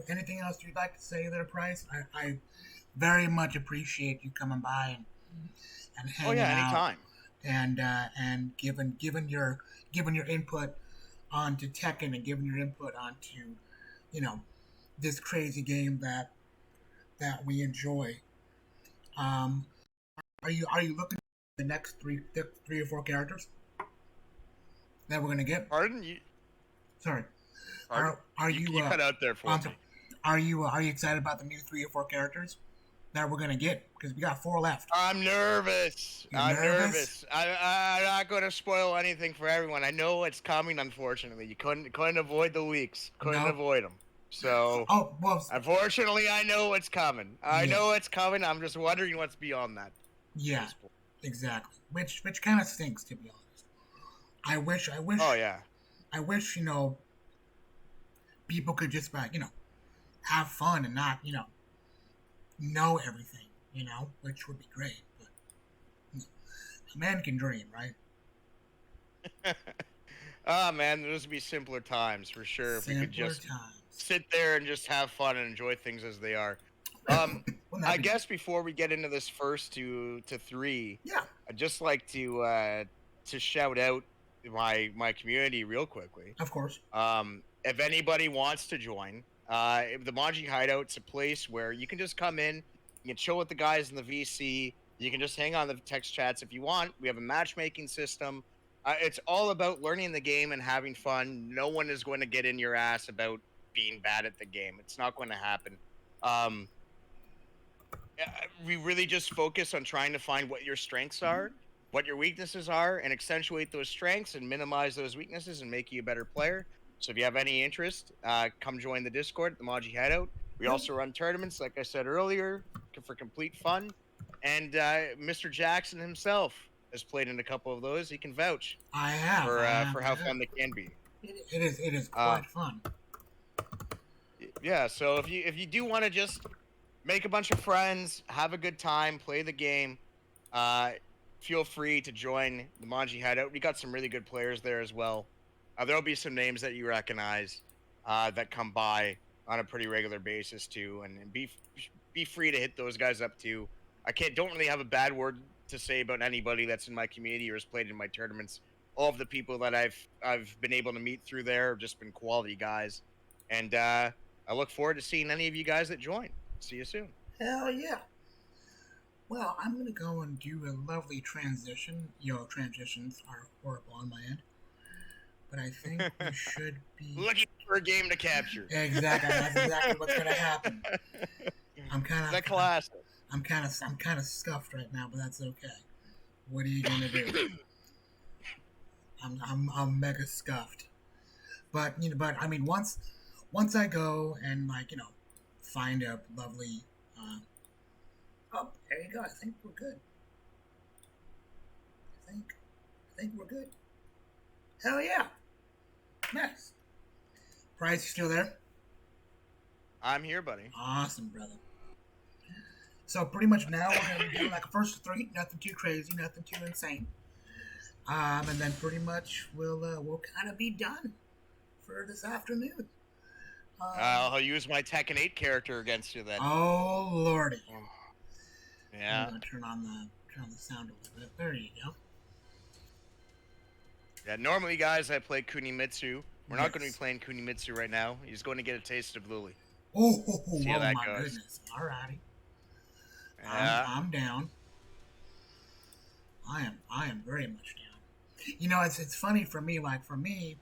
anything else you'd like to say there, Price? I very much appreciate you coming by and Oh hanging yeah, out anytime. and giving your input onto Tekken and giving your input onto you know this crazy game that we enjoy. Um, are you looking at the next three or four characters that we're gonna get? Pardon you? Sorry, Pardon? are You you you cut out there for I'm sorry, me. are you excited about the new three or four characters that we're gonna get? Because we got four left. I'm nervous. You're I'm nervous? nervous. I'm not going to spoil anything for everyone. I know it's coming. Unfortunately, you couldn't avoid the leaks. Couldn't Nope. avoid them. So, Oh, well, unfortunately, I know what's coming. I yeah, know it's coming. I'm just wondering what's beyond that at yeah, this point. exactly. Which kind of stinks, to be honest. Oh yeah. I wish, people could just like, have fun and not, know everything, which would be great. But a man can dream, right? Oh man, those would be simpler times for sure if we could Simpler just times. sit there and just have fun and enjoy things as they are. Wouldn't that I be guess nice? before we get into this first to three, Yeah, I'd just like to shout out my community real quickly. of course. If anybody wants to join, the Manji Hideout's a place where you can just come in, you can chill with the guys in the VC, you can just hang on the text chats if you want. We have a matchmaking system. It's all about learning the game and having fun. No one is going to get in your ass about being bad at the game. It's not going to happen. Um, we really just focus on trying to find what your strengths are, what your weaknesses are, and accentuate those strengths and minimize those weaknesses and make you a better player. So if you have any interest, come join the Discord at the Maji Hideout. We Yep, also run tournaments, like I said earlier, for complete fun. And Mr. Jackson himself has played in a couple of those. He can vouch I have, I have, for I how have. fun they can be. It is Uh, quite fun. yeah. So if you do want to just make a bunch of friends, have a good time, play the game, uh, feel free to join the Manji Hideout. We got some really good players there as well. There'll be some names that you recognize that come by on a pretty regular basis too, and be free to hit those guys up too. I don't really have a bad word to say about anybody that's in my community or has played in my tournaments. All of the people that I've been able to meet through there have just been quality guys, and I look forward to seeing any of you guys that join. See you soon. Hell yeah. Well, I'm gonna go and do a lovely transition. Transitions are horrible on my end, but I think we should be Looking for a game to capture. exactly. That's exactly what's gonna happen. I'm kind The of, classic. I'm kind of scuffed right now, but that's okay. What are you gonna do? I'm mega scuffed. But I mean, once I go and find a lovely. Oh, there you go. I think we're good. I think we're good. Hell yeah! Nice. Pryce, you still there? I'm here, buddy. Awesome, brother. So pretty much now we're gonna be doing like a first three, nothing too crazy, nothing too insane. And then pretty much we'll kind of be done for this afternoon. I'll use my Tekken 8 character against you then. Oh lordy! I'm Yeah. gonna turn on the sound a little bit. There you go. Yeah, normally, guys, I play Kunimitsu. We're not going to Yes. be playing Kunimitsu right now. He's going to get a taste of Luli. See how Oh that my goes. goodness! Alrighty, Yeah. I'm down. I am very much down. It's funny for me. Like for me,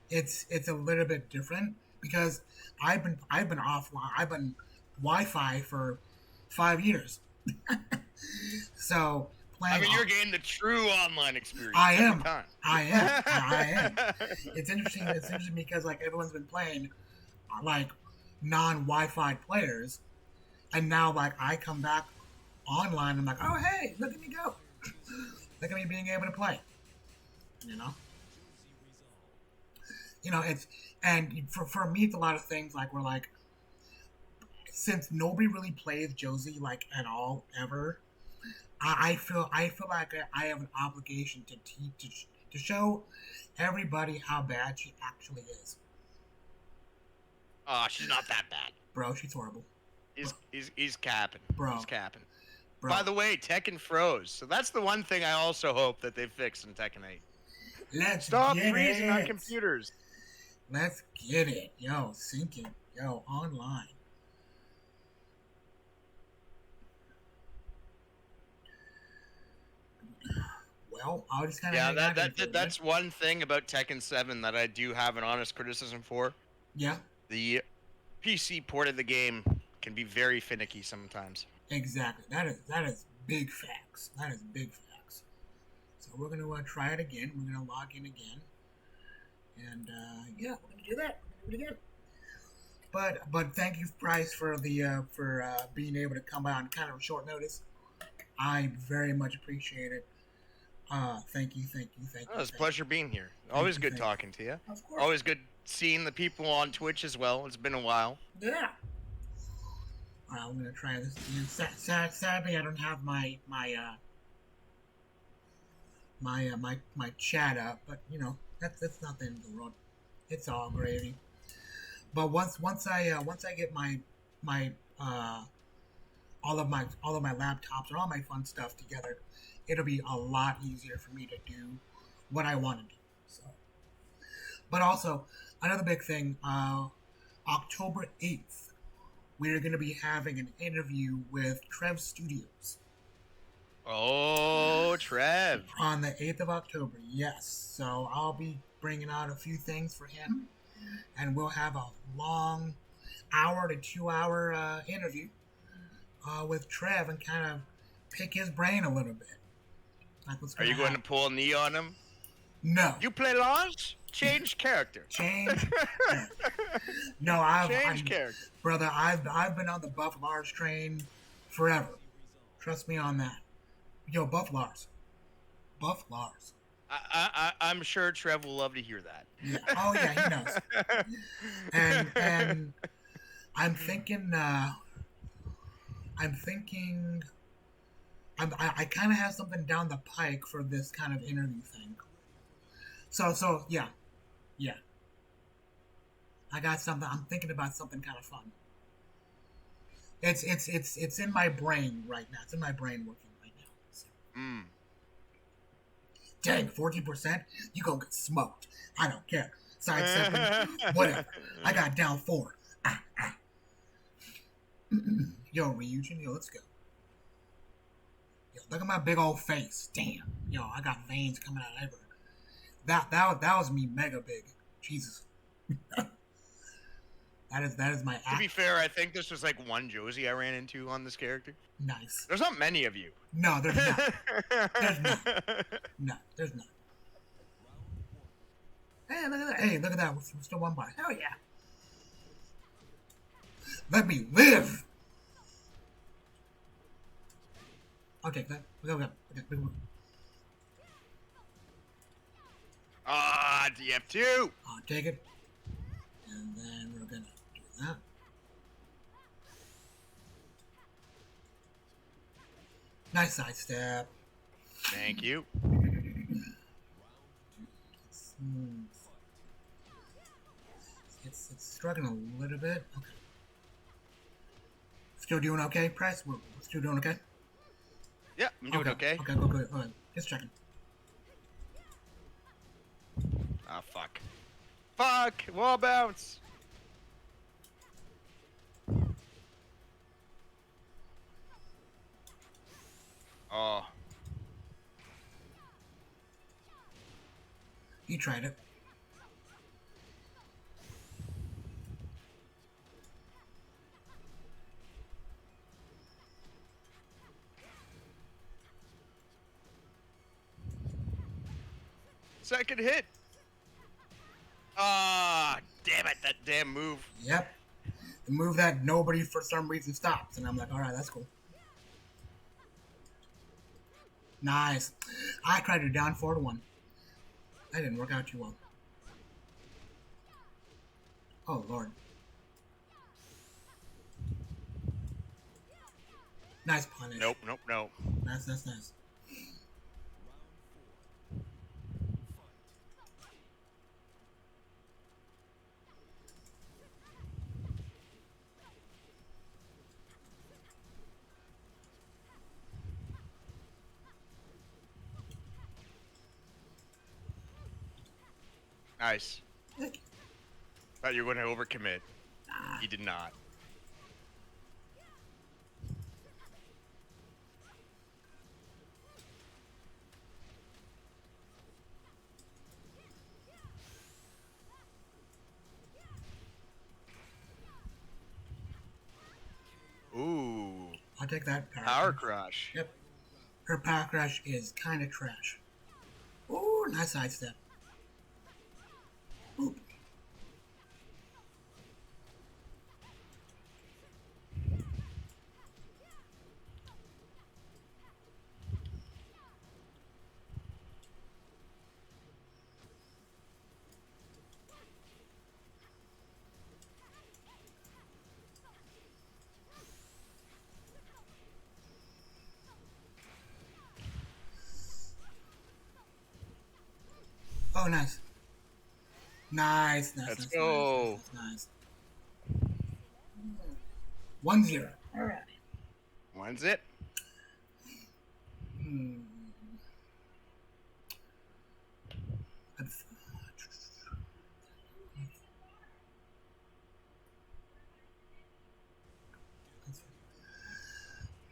it's a little bit different because I've been offline. I've been Wi-Fi for 5 years. So I playing. mean, you're getting the true online experience I every am. time. I am. I am. It's interesting. It's interesting because everyone's been playing like non-Wi-Fi players, and now I come back online. I'm like, oh hey, look at me go. Look at me being able to play. You know. It's and for me, it's a lot of things we're since nobody really plays Josie at all ever. I feel like I have an obligation to teach to show everybody how bad she actually is. Oh, she's not that bad. Bro, she's horrible. He's capping. Bro. He's capping. Bro. By the way, Tekken froze. So that's the one thing I also hope that they fix in Tekken 8. Let's Stop get freezing it. on computers. Let's get it. Yo, syncing. Yo, online. Well, I'll just kind of That's one thing about Tekken 7 that I do have an honest criticism for. Yeah. The PC port of the game can be very finicky sometimes. Exactly. That is big facts. That is big facts. So we're gonna try it again. We're gonna log in again, and yeah, we're gonna do that. We're gonna do it again. but thank you, Pryce, for the for being able to come by on kind of short notice. I very much appreciate it. Thank you, thank you, thank Oh, you, it's a thank pleasure you. being here. Thank Always you, good thank talking to you. you. Of course. Always good seeing the people on Twitch as well. It's been a while. Yeah. All right, I'm gonna try this again. Sadly, I don't have my chat up, but you know that's not the end of the world. It's all gravy. But once I get my all of my laptops and all my fun stuff together, it'll be a lot easier for me to do what I want to do. So, but also another big thing, October 8th, we're going to be having an interview with Trev Studios Oh, Trev. on the 8th of October. Yes, so I'll be bringing out a few things for him, and we'll have a long hour to 2 hour interview with Trev and kind of pick his brain a little bit. Like what's Are going you to going happen. to pull a knee on him? No. You play Lance? Change character. Change. No, Change character. Brother, I've been on the Buff Lars train forever. Trust me on that. Yo, Buff Lars. Buff Lars. I'm sure Trev will love to hear that. Yeah. Oh yeah, he knows. And I'm thinking I kind of have something down the pike for this kind of interview thing. So yeah. I got something. I'm thinking about something kind of fun. It's in my brain right now. It's in my brain working right now. So. Dang, 14%? You gonna get smoked. I don't care. Side 7, whatever. I got down 4. Yo, Ryujin, yo, let's go. Yo, look at my big old face. Damn. Yo, I got veins coming out everywhere. That was me mega big. Jesus. That is my. To be fair, I think this was like one Josie I ran into on this character. Nice. There's not many of you. No, there's not. There's not. No, there's not. Hey, look at that. Hey, look at that. We're still one by. Hell yeah. Let me live. Okay, that. Okay. Ah, DF2. I'll take it. And then we're gonna do that. Nice sidestep. Thank you. It's struggling a little bit. Okay. Still doing okay, Pryce? We're still doing okay? Yeah, I'm doing okay. Okay, good. All right, just checking. Ah, fuck. Fuck! Wall bounce! Oh. You tried it. Second hit! Ah, damn it, that damn move. Yep. The move that nobody for some reason stops. And I'm like, alright, that's cool. Nice. I tried to down 4-1. That didn't work out too well. Oh, Lord. Nice punish. Nope. Nice. Nice. Thank you. Thought you were going to overcommit. He did not. Ooh. I'll take that. Power crush. Yep. Her power crush is kind of trash. Ooh, nice sidestep. Oop. Oh, nice. Nice, nice, Let's nice, nice, nice, go. nice, nice. 1-0. All right. When's it? Hmm. Let's, let's,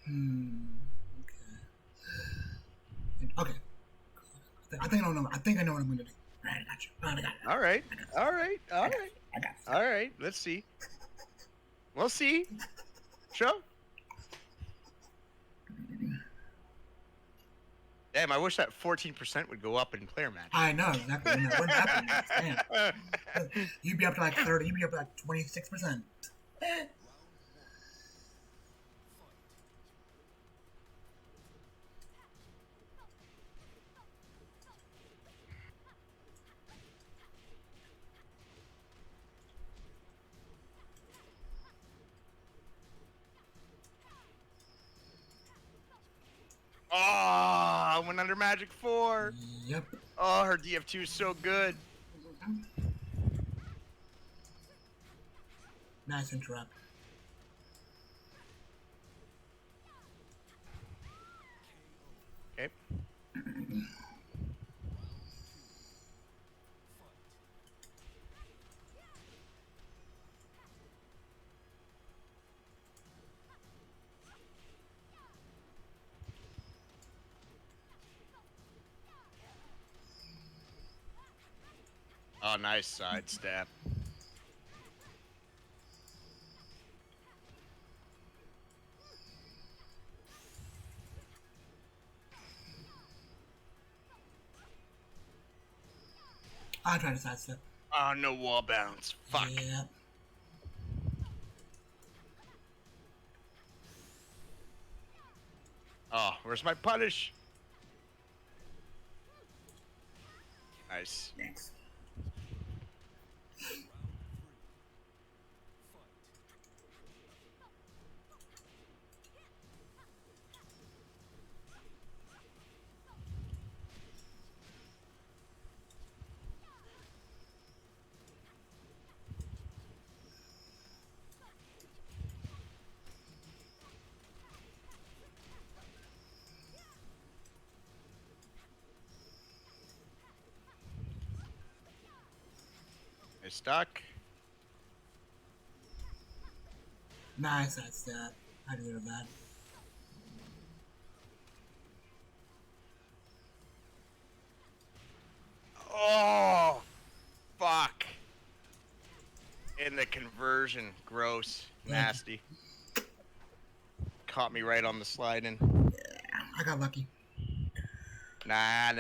hmm. Okay. Okay. I think I know. I think I know what I'm gonna do. All right, I got you. All right, I got it. All right. I got this. All right. All I got right. this. I got this. All right. Let's see. We'll see. Show. Damn, I wish that 14% would go up in player match. I know exactly. Wouldn't happen next. Damn. You'd be up to like 30. You'd be up to like 26%. Oh, I went under Magic 4. Yep. Oh, her DF2 is so good. Nice interrupt. Okay. Oh, nice sidestep. I tried to sidestep. Oh, no wall bounce. Fuck. Yeah. Oh, where's my punish? Nice. Thanks. I stuck. Nice sidestep. I deserve that. Oh, fuck. In the conversion. Gross. Nasty. Caught me right on the slide in. Yeah, I got lucky. Nah.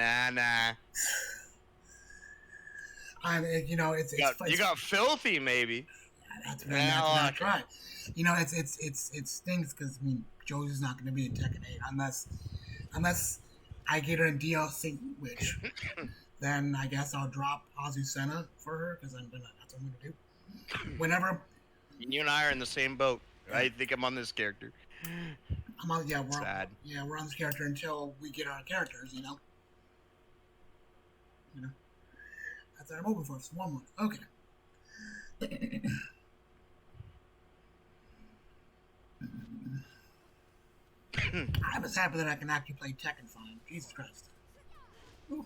It's You got filthy, maybe. that's right. It stings because Joe's is not going to be in Tekken 8 unless I get her in DLC, which then I guess I'll drop Azucena for her because that's what I'm going to do. Whenever You and I are in the same boat. I think I'm on this character. I'm on, Sad. we're on this character until we get our characters. That's what I'm hoping for. It's 1-1. Okay. I'm just happy that I can actually play Tekken fine. Jesus Christ. Ooh.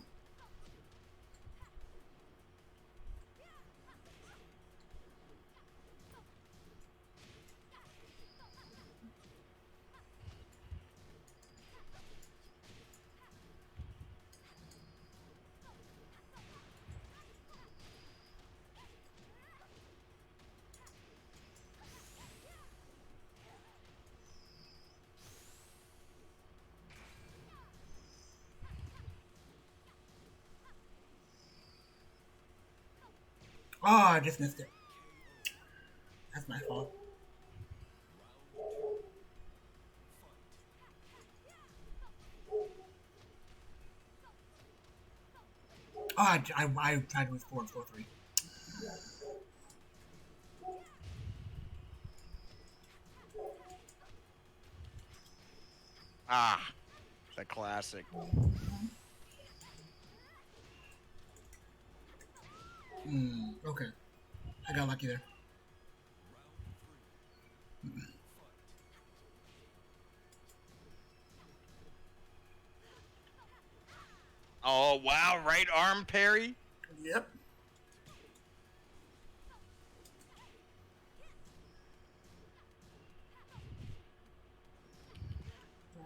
Oh, I just missed it. That's my fault. Oh, I tried to score 4-3. Ah, the classic. Okay. I got lucky there. Oh, wow. Right arm parry. Yep.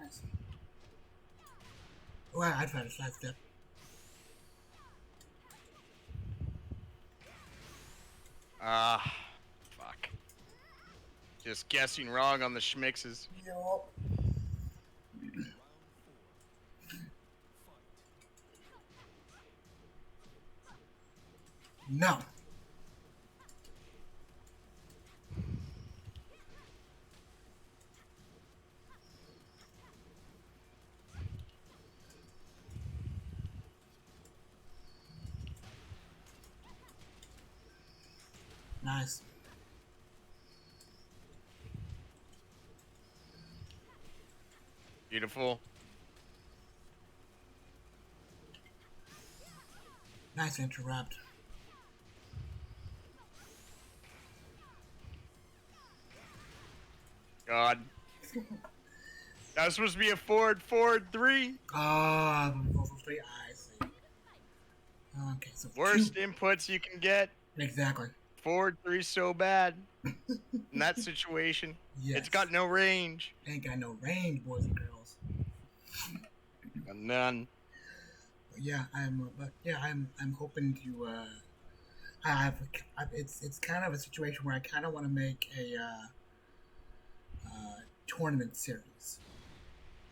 Nice. Well, I tried to sidestep. Fuck. Just guessing wrong on the schmixes. Yup. No. Nice. Beautiful. Nice interrupt. God. That was supposed to be a forward 3. I see. Okay, so Worst inputs you can get. Exactly. Forward 3 so bad. In that situation, Yes. it's got no range. Ain't got no range, boys and girls. None. But yeah, I'm hoping to. It's kind of a situation where I kind of want to make a tournament series.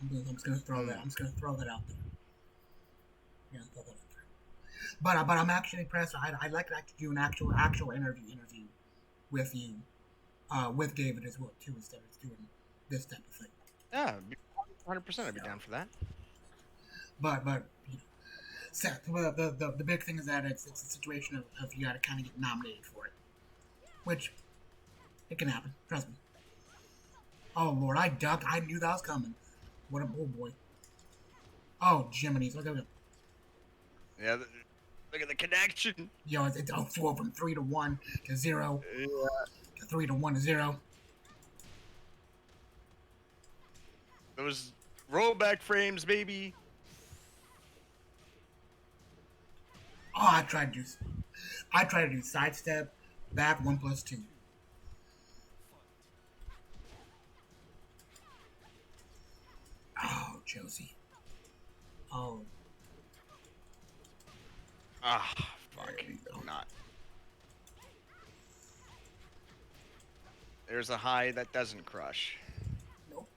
I'm just gonna throw that. I'm just gonna throw that out there. But I'm actually impressed. I'd like to actually do an actual interview with you, with David as well too, instead of doing this type of thing. Yeah, 100%. I'd be down for that. But you know, Seth, the big thing is that it's a situation of you got to kind of get nominated for it, which it can happen. Trust me. Oh Lord, I ducked. I knew that was coming. What a oh boy. Oh Jiminy's. Okay. Yeah, look at the connection. Yo, it's oh, from 3 to 1 to 0 to 3 to 1 to 0. Those rollback frames, baby. Oh, I tried to do sidestep, back 1+2. Oh, Josie. Oh. Ah, fuck. Not. There's a high that doesn't crush. Nope.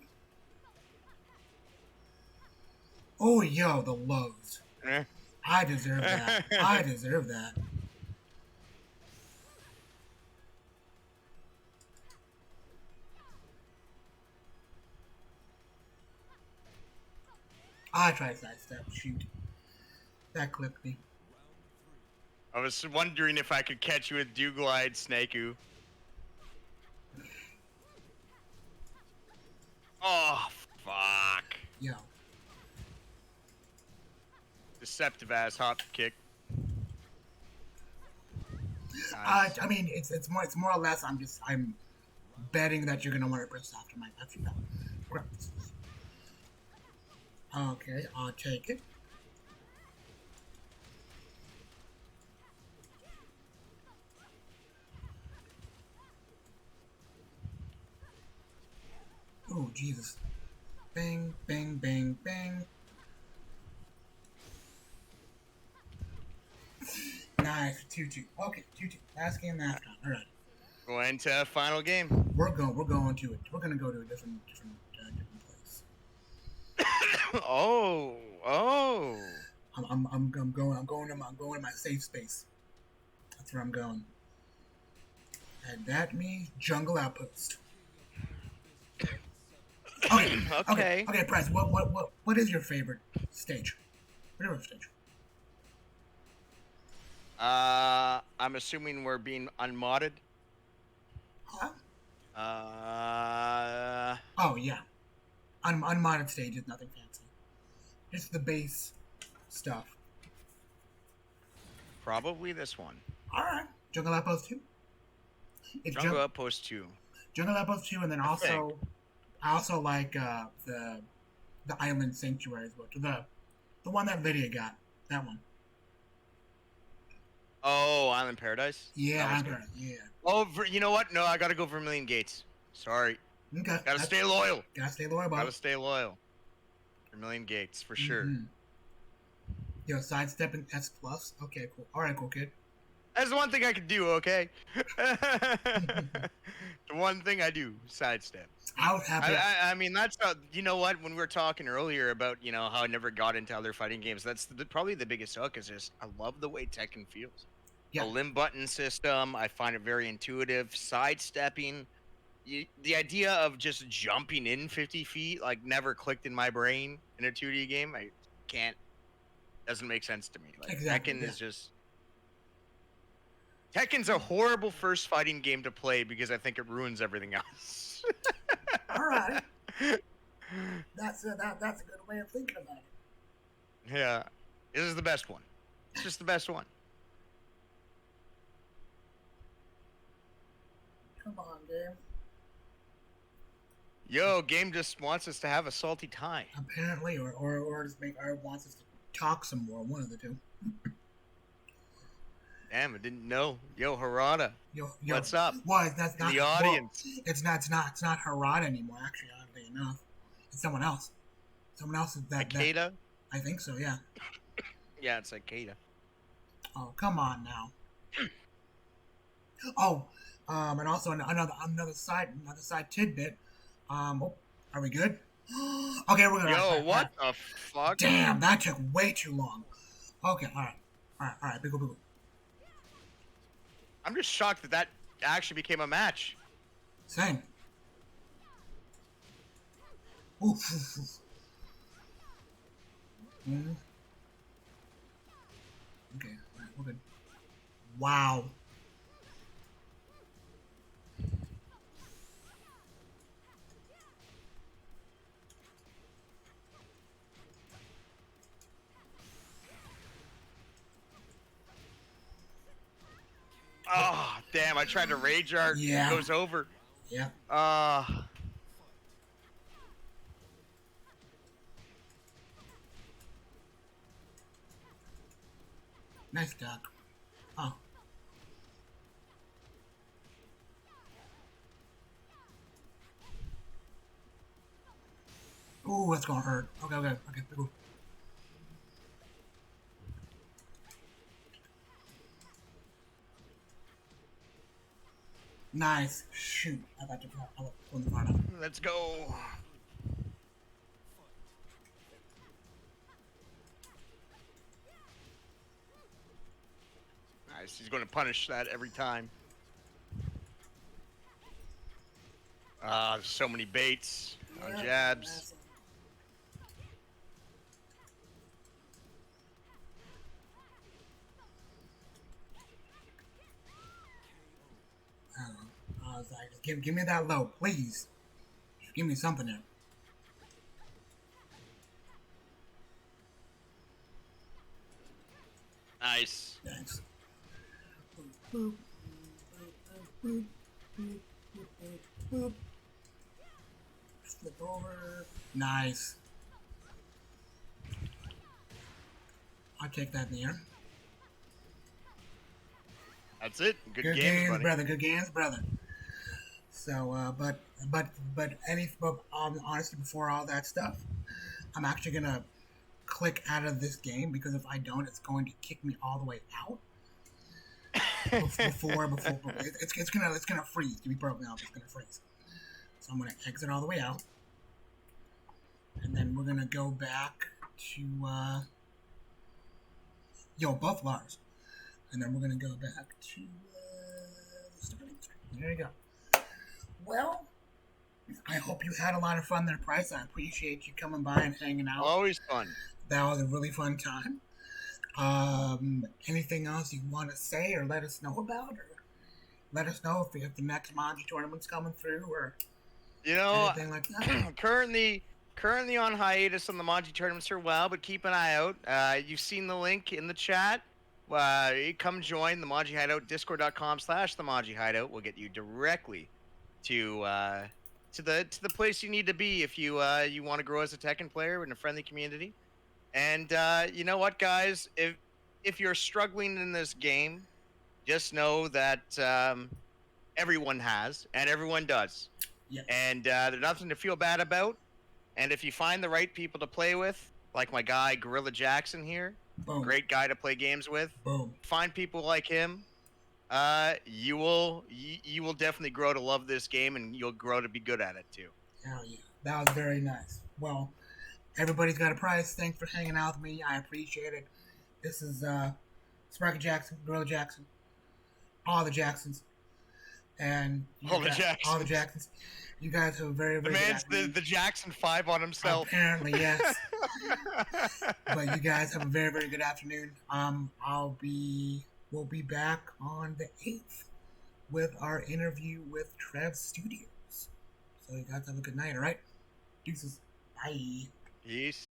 Oh, yo, the lows. Eh? I deserve that. I deserve that. I tried sidestep. Shoot. That clipped me. I was wondering if I could catch you with Glide Snaku. Oh, fuck. Yo. Deceptive ass hop kick. I mean, it's more or less. I'm betting that you're gonna want to press after that. Okay, I'll take it. Oh Jesus! Bang, bang, bang, bang. Nice, 2-2. Okay, 2-2. Last game, last round. All right. Going to final game. We're going to it. We're gonna go to a different place. Oh. I'm going to my safe space. That's where I'm going. And that means Jungle Outpost. Okay, Pryce. What is your favorite stage? Whatever stage. I'm assuming we're being unmodded. Huh? Uh, Oh yeah, unmodded stage is nothing fancy. Just the base stuff. Probably this one. All right, Jungle Outpost 2. It's Jungle Outpost 2. Jungle Outpost 2, and then also I also like the Island Sanctuaries book, the one that Lydia got. That one. Oh, Island Paradise? Yeah, Island Paradise. Yeah. Oh, you know what? No, I gotta go Vermilion Gates. Sorry. Okay. Gotta stay loyal. Gotta stay loyal, bud. Gotta stay loyal. Vermilion Gates, for sure. Yo, sidestepping S+. Okay, cool. Alright, cool, kid. That's the one thing I can do, okay? The one thing I do, sidestep. I was happy. I mean, that's you know what? When we were talking earlier about how I never got into other fighting games, that's probably the biggest hook. Is just I love the way Tekken feels. Yeah. The limb button system, I find it very intuitive. Sidestepping, the idea of just jumping in 50 feet, like never clicked in my brain in a 2D game. I can't. Doesn't make sense to me. Like exactly, Tekken is just. Tekken's a horrible first fighting game to play because I think it ruins everything else. All right. That's a good way of thinking about it. Yeah. This is the best one. It's just the best one. Come on, game. Yo, game just wants us to have a salty time. Apparently, or just wants us to talk some more. One of the two. Damn, I didn't know. Yo, Harada. Yo, what's up? Why? That's not the audience. Well, it's not Harada anymore. Actually, oddly enough, it's someone else. Someone else is that. Akeda? I think so. Yeah. Yeah, it's Akeda. Oh, come on now. Oh, and also another side tidbit. Are we good? Okay, we're gonna. Yo, what the fuck? Damn, that took way too long. Okay, all right. Big. I'm just shocked that actually became a match. Same. Oof. Okay, alright, we're good. Wow. Oh, damn, I tried to rage art. Yeah. It goes over. Yeah. Nice duck. Oh. Ooh, that's gonna hurt. Okay. Ooh. Nice. Shoot. I got to pull the front up. Let's go. Nice. He's going to punish that every time. So many baits. Jabs. I was like, give me that low, please. Just give me something there. Nice. Thanks. Flip over. Nice. I'll take that in the air. That's it. Good games, buddy. Brother. Good games, brother. So, but honestly, before all that stuff, I'm actually gonna click out of this game because if I don't, it's going to kick me all the way out. before it's gonna freeze. To be broken out, it's gonna freeze. So I'm gonna exit all the way out, and then we're gonna go back to Buff Lars. And then we're going to go back to the starting screen. There you go. Well, I hope you had a lot of fun there, Pryce. I appreciate you coming by and hanging out. Always fun. That was a really fun time. Anything else you want to say or let us know about? Or let us know if the next Monty tournament's coming through or anything like that? Currently on hiatus on the Monty tournaments for a while, but keep an eye out. You've seen the link in the chat. come join the Maji Hideout. Discord.com/the Maji Hideout will get you directly to the place you need to be if you want to grow as a Tekken player in a friendly community. And you know what, guys? If you're struggling in this game, just know that everyone has and everyone does, Yep. and there's nothing to feel bad about. And if you find the right people to play with, like my guy Gorilla Jackson here, Boom. great guy to play games with. Boom. Find people like him. You will definitely grow to love this game, and you'll grow to be good at it too. Hell yeah. That was very nice. Well, everybody's got a price. Thanks for hanging out with me. I appreciate it. This is Sparky Jackson, Gorilla Jackson, all the Jacksons. And All the Jacksons. All the Jacksons. You guys have a very, The very man's good the Jackson 5 on himself. Apparently, yes. But you guys have a very, very good afternoon. We'll be back on the 8th with our interview with Trev Studios. So you guys have a good night, all right? Deuces. Bye. Peace.